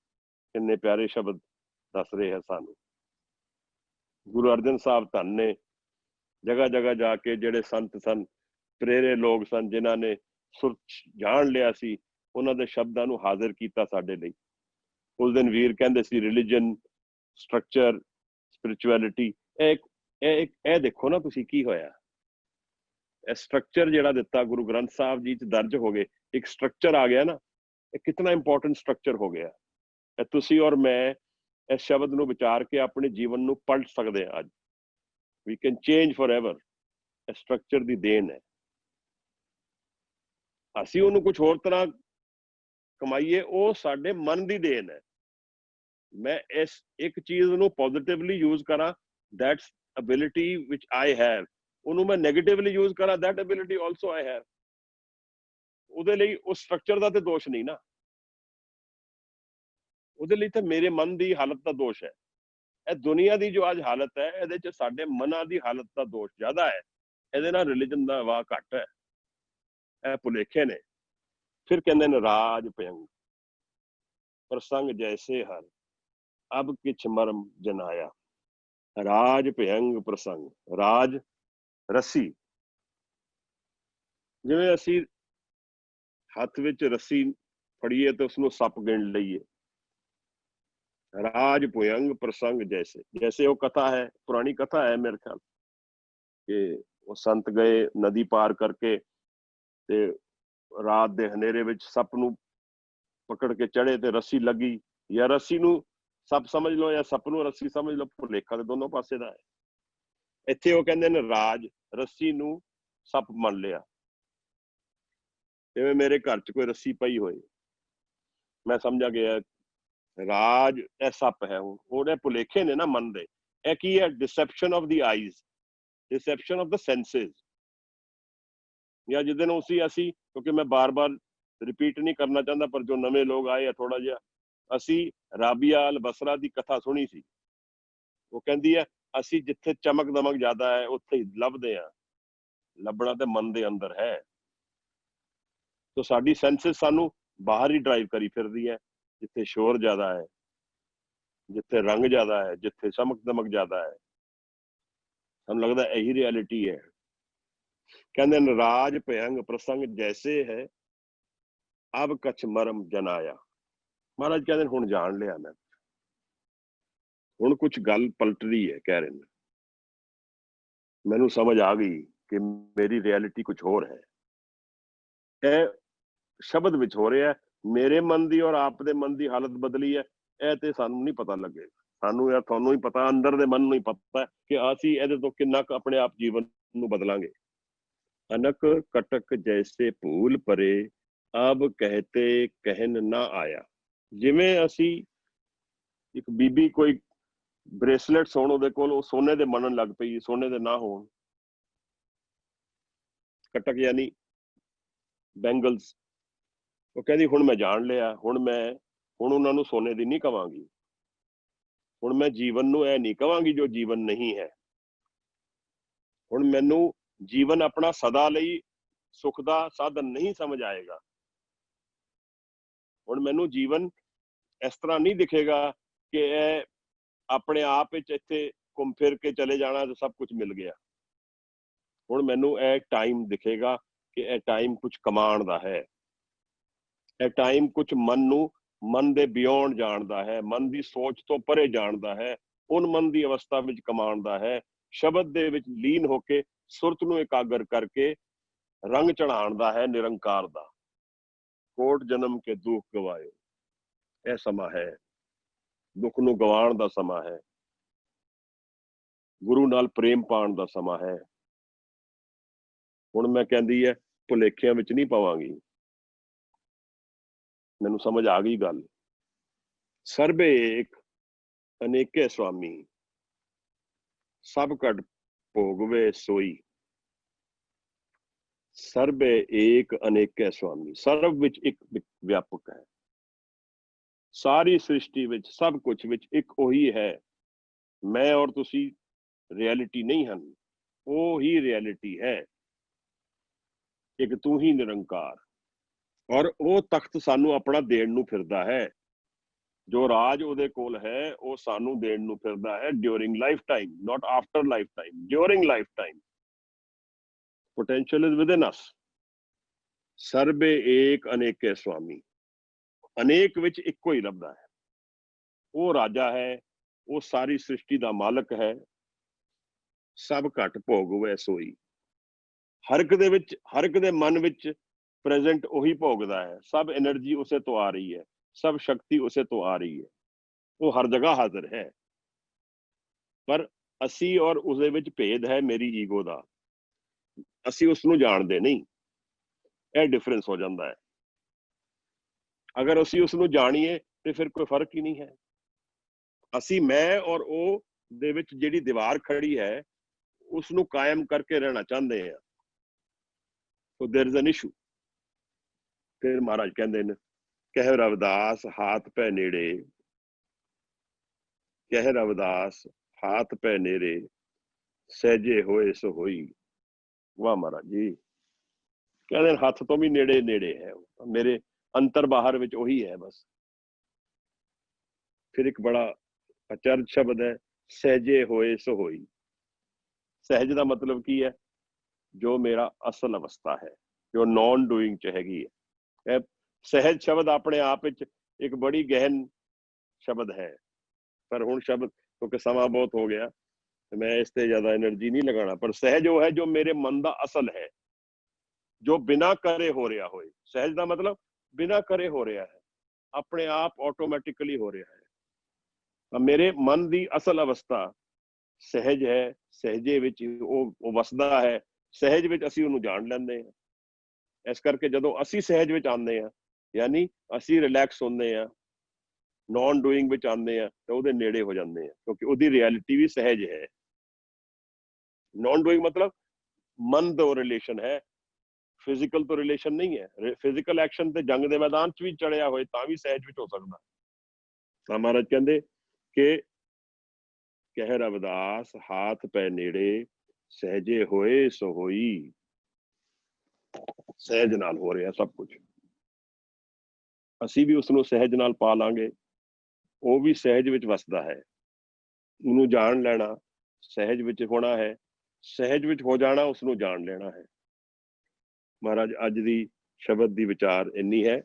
किन्ने प्यारे शब्द दस रहे हैं सानू। गुरु अर्जन साहब धन ने जगह जगह जाके जेडे संत सन, प्रेरे लोग सन, जिन्हां ने सुर जान लिया सी, उन्हां दे शब्दां नूं हाजिर कीता साडे लई। उस दिन वीर कहंदे सी रिलीजन, स्ट्रक्चर, स्पिरिचुअलिटी, ए देखो ना तुसी की होया। ए स्ट्रक्चर जिहड़ा दिता गुरु ग्रंथ साहब जी च दर्ज हो गए, एक स्ट्रक्चर आ गया ना, कितना इंपॉर्टेंट स्ट्रक्चर हो गया। तुसी और मैं इस शब्द नूं विचार के अपने जीवन नूं पलट सकते हैं। अज we can change forever, structure दी देन है। असी उहनूं कुछ होर तरह कमाईए, वो साडे मन दी देन है। मैं इस एक चीज नूं पॉजिटिवली यूज करा, that's ability which I have. उहनूं मैं नेगेटिवली यूज करा, that ability also I have. ਉਹਦੇ ਲਈ उस स्ट्रक्चर ਦਾ ਤੇ ਦੋਸ਼ नहीं ना, ਉਹਦੇ ਲਈ ਤਾਂ मेरे मन की हालत का दोष है। ਇਹ दुनिया की जो अज हालत है, ਇਹਦੇ ਚ ਸਾਡੇ ਮਨਾਂ ਦੀ हालत का दोष ज्यादा है। ਇਹਦੇ ਨਾਲ रिलीजन ਦਾ ਵਾਹ ਘੱਟ है, ਇਹ ਭੁਲੇਖੇ ਨੇ। फिर कहते हैं राज भयंग प्रसंग जैसे हर, अब किछ मरम जनाया। राज भयंग प्रसंग, राज रस्सी, जिवें असी हथ विच रस्सी फड़ीए तो उसनूं सप गिण लईए। राज भयंग प्रसंग जैसे, जैसे वो कथा है, पुरानी कथा है मेरे ख्याल कि वो संत गए नदी पार करके, ते रात दे हनेरे विच सप नूं पकड़ के चढ़े, ते रस्सी लगी, या रस्सी नूं सप समझ लो या सप नूं रस्सी समझ लो, भुलेखा ते दोनों पासे दा है। इत्थे वो कहंदे ने राज रस्सी नूं सप मन लिया। जिवें मेरे घर च कोई रस्सी पई होए, मैं समझा गया राज ए सप है, ਉਹਦੇ ਭੁਲੇਖੇ ਨੇ ਨਾ ਮਨ ਦੇ। ਇਹ ਕੀ ਹੈ? Deception of the eyes, deception of the senses. या जिस दिन उसी असी, क्योंकि मैं बार बार ਰਿਪੀਟ ਨਹੀਂ ਕਰਨਾ ਚਾਹੁੰਦਾ, ਪਰ ਜੋ ਨਵੇਂ ਲੋਕ ਆਏ ਆ ਥੋੜਾ ਜਿਹਾ, ਅਸੀਂ ਰਾਬੀਆ ਅਲ ਬਸਰਾ ਦੀ ਕਥਾ ਸੁਣੀ ਸੀ। ਉਹ ਕਹਿੰਦੀ ਹੈ ਅਸੀਂ ਜਿੱਥੇ ਚਮਕ ਦਮਕ ਜ਼ਿਆਦਾ ਹੈ ਉੱਥੇ ਹੀ ਲੱਭਦੇ ਆ, ਲੱਭਣਾ ਤੇ ਮਨ ਦੇ ਅੰਦਰ ਹੈ। ਤੋ ਸਾਡੀ ਸੈਂਸਸ ਸਾਨੂੰ ਬਾਹਰ ਹੀ ਡਰਾਈਵ ਕਰੀ ਫਿਰਦੀ ਹੈ, ਜਿੱਥੇ ਸ਼ੋਰ ਜ਼ਿਆਦਾ ਹੈ, ਜਿੱਥੇ ਰੰਗ ਜ਼ਿਆਦਾ ਹੈ, ਜਿੱਥੇ ਚਮਕ ਦਮਕ ਜ਼ਿਆਦਾ ਹੈ, ਸਾਨੂੰ ਲੱਗਦਾ ਇਹੀ ਰਿਐਲਿਟੀ ਹੈ। ਕਹਿੰਦੇ ਨਰਾਜ ਭਯੰਗ ਪ੍ਰਸੰਗ ਜੈਸੇ ਹੈ, ਅਬ ਕਛ ਮਰਮ ਜਨਾਇਆ। ਮਹਾਰਾਜ ਕਹਿੰਦੇ ਹੁਣ ਜਾਣ ਲਿਆ ਮੈਂ, ਹੁਣ ਕੁਝ ਗੱਲ ਪਲਟ ਰਹੀ ਹੈ, ਕਹਿ ਰਹੇ ਨੇ ਮੈਨੂੰ ਸਮਝ ਆ ਗਈ ਕਿ ਮੇਰੀ ਰਿਐਲਿਟੀ ਕੁਝ ਹੋਰ ਹੈ। ਇਹ ਸ਼ਬਦ ਵਿੱਚ ਹੋ ਰਿਹਾ, ਮੇਰੇ ਮਨ ਦੀ ਔਰ ਆਪ ਦੇ ਮਨ ਦੀ ਹਾਲਤ ਬਦਲੀ ਹੈ, ਇਹ ਤੇ ਸਾਨੂੰ ਨਹੀਂ ਪਤਾ ਲੱਗੇਗਾ। ਸਾਨੂੰ ਯਾਰ ਤੁਹਾਨੂੰ ਹੀ ਪਤਾ, ਅੰਦਰ ਦੇ ਮਨ ਨੂੰ ਹੀ ਪਤਾ ਕਿ ਅਸੀਂ ਇਹਦੇ ਤੋਂ ਕਿੰਨਾ ਕੁ ਆਪਣੇ ਆਪ ਜੀਵਨ ਨੂੰ ਬਦਲਾਂਗੇ। ਅਨਕ ਕਟਕ ਜੈਸੇ ਭੂਲ ਪਰੇ, ਅਬ ਕਹਤੇ ਕਹਿਨ ਨਾ ਆਇਆ। ਜਿਵੇਂ ਅਸੀਂ ਇੱਕ ਬੀਬੀ ਕੋਈ ਬ੍ਰੇਸਲੇਟਸ ਹੋਣ ਉਹਦੇ ਕੋਲ, ਉਹ ਸੋਨੇ ਦੇ ਮੰਨਣ ਲੱਗ ਪਈ, ਸੋਨੇ ਦੇ ਨਾ ਹੋਣ। ਕਟਕ ਯਾਨੀ ਬੈਂਗਲਸ। ਉਹ ਕਹਿੰਦੀ ਹੁਣ ਮੈਂ ਜਾਣ ਲਿਆ, ਹੁਣ ਉਹਨਾਂ ਨੂੰ ਸੋਨੇ ਦੀ ਨਹੀਂ ਕਵਾਂਗੀ, ਹੁਣ ਮੈਂ ਜੀਵਨ ਨੂੰ ਇਹ ਨਹੀਂ ਕਵਾਂਗੀ ਜੋ ਜੀਵਨ ਨਹੀਂ ਹੈ। ਹੁਣ ਮੈਨੂੰ ਜੀਵਨ ਆਪਣਾ ਸਦਾ ਲਈ ਸੁੱਖ ਦਾ ਸਾਧਨ ਨਹੀਂ ਸਮਝ ਆਏਗਾ। ਹੁਣ ਮੈਨੂੰ ਜੀਵਨ ਇਸ ਤਰ੍ਹਾਂ ਨਹੀਂ ਦਿਖੇਗਾ ਕਿ ਇਹ ਆਪਣੇ ਆਪ ਵਿੱਚ ਇੱਥੇ ਘੁੰਮ ਫਿਰ ਕੇ ਚਲੇ ਜਾਣਾ ਤੇ ਸਭ ਕੁਝ ਮਿਲ ਗਿਆ। ਹੁਣ ਮੈਨੂੰ ਇਹ ਟਾਈਮ ਦਿਖੇਗਾ ਕਿ ਇਹ ਟਾਈਮ ਕੁਝ ਕਮਾਉਣ ਦਾ ਹੈ, ਇਹ ਟਾਈਮ ਕੁਝ ਮਨ ਦੇ ਬਿਯੋਂਡ ਜਾਣਦਾ ਹੈ, ਮਨ ਦੀ ਸੋਚ ਤੋਂ ਪਰੇ ਜਾਣਦਾ ਹੈ, ਉਨ ਮਨ ਦੀ ਅਵਸਥਾ ਵਿੱਚ ਕਮਾਉਣ ਦਾ ਹੈ, ਸ਼ਬਦ ਦੇ ਵਿੱਚ ਲੀਨ ਹੋ ਕੇ ਸੁਰਤ ਨੂੰ ਇਕਾਗਰ ਕਰਕੇ ਰੰਗ ਚੜਾਉਣ ਦਾ ਹੈ ਨਿਰੰਕਾਰ ਦਾ। ਕੋਟ ਜਨਮ ਕੇ ਦੁੱਖ ਗਵਾਏ, ਇਹ ਸਮਾਂ ਹੈ, ਦੁੱਖ ਨੂੰ ਗਵਾਉਣ ਦਾ ਸਮਾਂ ਹੈ, ਗੁਰੂ ਨਾਲ ਪ੍ਰੇਮ ਪਾਉਣ ਦਾ ਸਮਾਂ ਹੈ। ਹੁਣ ਮੈਂ ਕਹਿੰਦੀ ਹੈ ਭੁਲੇਖਿਆਂ ਵਿੱਚ ਨਹੀਂ ਪਾਵਾਂਗੀ, ਮੈਨੂੰ ਸਮਝ ਆ ਗਈ ਗੱਲ। ਸਰਬੇ ਏਕ ਅਨੇਕੇ ਸੁਆਮੀ, ਸਭ ਘਟ ਭੋਗਵੇ ਸੋਈ। ਸਰਬੇ ਏਕ ਅਨੇਕੇ ਸੁਆਮੀ, ਸਰਬ ਵਿੱਚ ਇੱਕ ਵਿਆਪਕ ਹੈ, ਸਾਰੀ ਸ੍ਰਿਸ਼ਟੀ ਵਿੱਚ ਸਭ ਕੁਝ ਵਿੱਚ ਇੱਕ ਉਹੀ ਹੈ। ਮੈਂ ਔਰ ਤੁਸੀਂ ਰਿਐਲਿਟੀ ਨਹੀਂ ਹਨ, ਉਹ ਹੀ ਰਿਐਲਿਟੀ ਹੈ, ਇੱਕ ਤੂੰ ਹੀ ਨਿਰੰਕਾਰ। ਔਰ ਉਹ ਤਖਤ ਸਾਨੂੰ ਆਪਣਾ ਦੇਣ ਨੂੰ ਫਿਰਦਾ ਹੈ, ਜੋ ਰਾਜ ਉਹਦੇ ਕੋਲ ਹੈ ਉਹ ਸਾਨੂੰ ਦੇਣ ਨੂੰ ਫਿਰਦਾ ਹੈ during life time, not after life time, during life time. Potential is within us. ਸਰਬੇ ਏਕ ਅਨੇਕੇ ਸੁਆਮੀ, ਅਨੇਕ ਵਿੱਚ ਇੱਕੋ ਹੀ ਲੱਭਦਾ ਹੈ। ਉਹ ਰਾਜਾ ਹੈ, ਉਹ ਸਾਰੀ ਸ੍ਰਿਸ਼ਟੀ ਦਾ ਮਾਲਕ ਹੈ। ਸਭ ਘਟ ਭੋਗਵੇ ਸੋਈ, ਹਰ ਇੱਕ ਦੇ ਮਨ ਵਿੱਚ ਪ੍ਰੈਜ਼ੈਂਟ ਉਹੀ ਭੋਗਦਾ ਹੈ। ਸਭ એનર્ਜੀ ਉਸੇ ਤੋਂ ਆ ਰਹੀ ਹੈ, ਸਭ ਸ਼ਕਤੀ ਉਸੇ ਤੋਂ ਆ ਰਹੀ ਹੈ, ਉਹ ਹਰ ਜਗ੍ਹਾ ਹਾਜ਼ਰ ਹੈ। ਪਰ ਅਸੀਂ ਔਰ ਉਸਦੇ ਵਿੱਚ ਭੇਦ ਹੈ, ਮੇਰੀ ਈਗੋ ਦਾ, ਅਸੀਂ ਉਸ ਨੂੰ ਜਾਣਦੇ ਨਹੀਂ, ਇਹ ਡਿਫਰੈਂਸ ਹੋ ਜਾਂਦਾ ਹੈ। ਅਗਰ ਅਸੀਂ ਉਸ ਨੂੰ ਜਾਣੀਏ ਤੇ ਫਿਰ ਕੋਈ ਫਰਕ ਹੀ ਨਹੀਂ ਹੈ। ਅਸੀਂ ਮੈਂ ਔਰ ਉਹ ਦੇ ਵਿੱਚ ਜਿਹੜੀ ਦੀਵਾਰ ਖੜੀ ਹੈ ਉਸ ਨੂੰ ਕਾਇਮ ਕਰਕੇ ਰਹਿਣਾ ਚਾਹੁੰਦੇ ਹਾਂ, ਸੋ ਦੇयर इज एन इशू। ਫਿਰ ਮਹਾਰਾਜ ਕਹਿੰਦੇ ਨੇ ਕਹਿ ਰਵਿਦਾਸ ਹਾਥ ਪੈ ਨੇੜੇ, ਕਹਿ ਰਵਿਦਾਸ ਹਾਥ ਪੈ ਨੇੜੇ, ਸਹਿਜੇ ਹੋਏ ਸੋ ਹੋਈ। ਵਾਹ ਮਹਾਰਾਜ ਜੀ, ਕਹਿੰਦੇ ਹੱਥ ਤੋਂ ਵੀ ਨੇੜੇ ਨੇੜੇ ਹੈ, ਮੇਰੇ ਅੰਤਰ ਬਾਹਰ ਵਿੱਚ ਉਹੀ ਹੈ ਬਸ। ਫਿਰ ਇੱਕ ਬੜਾ ਅਚਰਜ ਸ਼ਬਦ ਹੈ, ਸਹਿਜੇ ਹੋਏ ਸੋ ਹੋਈ। ਸਹਿਜ ਦਾ ਮਤਲਬ ਕੀ ਹੈ? ਜੋ ਮੇਰਾ ਅਸਲ ਅਵਸਥਾ ਹੈ, ਜੋ ਨੌਨ ਡੂਇੰਗ ਚ ਹੈਗੀ ਹੈ। ਇਹ ਸਹਿਜ ਸ਼ਬਦ ਆਪਣੇ ਆਪ ਵਿੱਚ ਇੱਕ ਬੜੀ ਗਹਿਨ ਸ਼ਬਦ ਹੈ, ਪਰ ਹੁਣ ਸ਼ਬਦ ਕਿਉਂਕਿ ਸਮਾਂ ਬਹੁਤ ਹੋ ਗਿਆ ਤੇ ਮੈਂ ਇਸ ਤੇ ਜ਼ਿਆਦਾ એનર્ਜੀ ਨਹੀਂ ਲਗਾਉਣਾ। ਪਰ ਸਹਿਜ ਉਹ ਹੈ ਜੋ ਮੇਰੇ ਮਨ ਦਾ ਅਸਲ ਹੈ, ਜੋ ਬਿਨਾਂ ਕਰੇ ਹੋ ਰਿਹਾ ਹੋਏ। ਸਹਿਜ ਦਾ ਮਤਲਬ ਬਿਨਾਂ ਕਰੇ ਹੋ ਰਿਹਾ ਹੈ, ਆਪਣੇ ਆਪ ਆਟੋਮੈਟਿਕਲੀ ਹੋ ਰਿਹਾ ਹੈ। ਮੇਰੇ ਮਨ ਦੀ ਅਸਲ ਅਵਸਥਾ ਸਹਿਜ ਹੈ, ਸਹਿਜੇ ਵਿੱਚ ਉਹ ਵਸਦਾ ਹੈ, ਸਹਿਜ ਵਿੱਚ ਅਸੀਂ ਉਹਨੂੰ ਜਾਣ ਲੈਂਦੇ ਹਾਂ। ਇਸ ਕਰਕੇ ਜਦੋਂ ਅਸੀਂ ਸਹਿਜ ਵਿੱਚ ਆਉਂਦੇ ਹਾਂ, ਯਾਨੀ ਅਸੀਂ ਰਿਲੈਕਸ ਹੁੰਦੇ ਹਾਂ, ਨੌਨ ਡੂਇੰਗ ਵਿੱਚ ਆਉਂਦੇ ਹਾਂ, ਤਾਂ ਉਹਦੇ ਨੇੜੇ ਹੋ ਜਾਂਦੇ ਹਾਂ, ਕਿਉਂਕਿ ਉਹਦੀ ਰਿਐਲਿਟੀ ਵੀ ਸਹਿਜ ਹੈ। ਨੌਨ ਡੂਇੰਗ ਮਤਲਬ ਮਨ ਦਾ ਰਿਲੇਸ਼ਨ ਹੈ, ਫਿਜ਼ੀਕਲ ਤੋਂ ਰਿਲੇਸ਼ਨ ਨਹੀਂ ਹੈ। ਫਿਜ਼ੀਕਲ ਐਕਸ਼ਨ ਤੇ ਜੰਗ ਦੇ ਮੈਦਾਨ 'ਚ ਵੀ ਚੜਿਆ ਹੋਏ ਤਾਂ ਵੀ ਸਹਿਜ ਵਿੱਚ ਹੋ ਸਕਦਾ। ਤਾਂ ਮਹਾਰਾਜ ਕਹਿੰਦੇ ਕਿ ਕਹਿ ਰਵਿਦਾਸ ਹਾਥ ਪੈ ਨੇੜੇ, ਸਹਿਜੇ ਹੋਏ ਸੋ ਹੋਈ। ਸਹਿਜ ਨਾਲ ਹੋ ਰਿਹਾ ਸਭ ਕੁਝ, ਅਸੀਂ ਵੀ ਉਸ ਨੂੰ ਸਹਿਜ ਨਾਲ ਪਾ ਲਾਂਗੇ। ਉਹ ਵੀ ਸਹਿਜ ਵਿੱਚ ਵਸਦਾ ਹੈ। ਉਹਨੂੰ ਜਾਣ ਲੈਣਾ ਸਹਿਜ ਵਿੱਚ ਹੋਣਾ ਹੈ, ਸਹਿਜ ਵਿੱਚ ਹੋ ਜਾਣਾ ਉਸ ਨੂੰ ਜਾਣ ਲੈਣਾ ਹੈ। ਮਹਾਰਾਜ ਅੱਜ ਦੀ ਸ਼ਬਦ ਦੀ ਵਿਚਾਰ ਇੰਨੀ ਹੈ।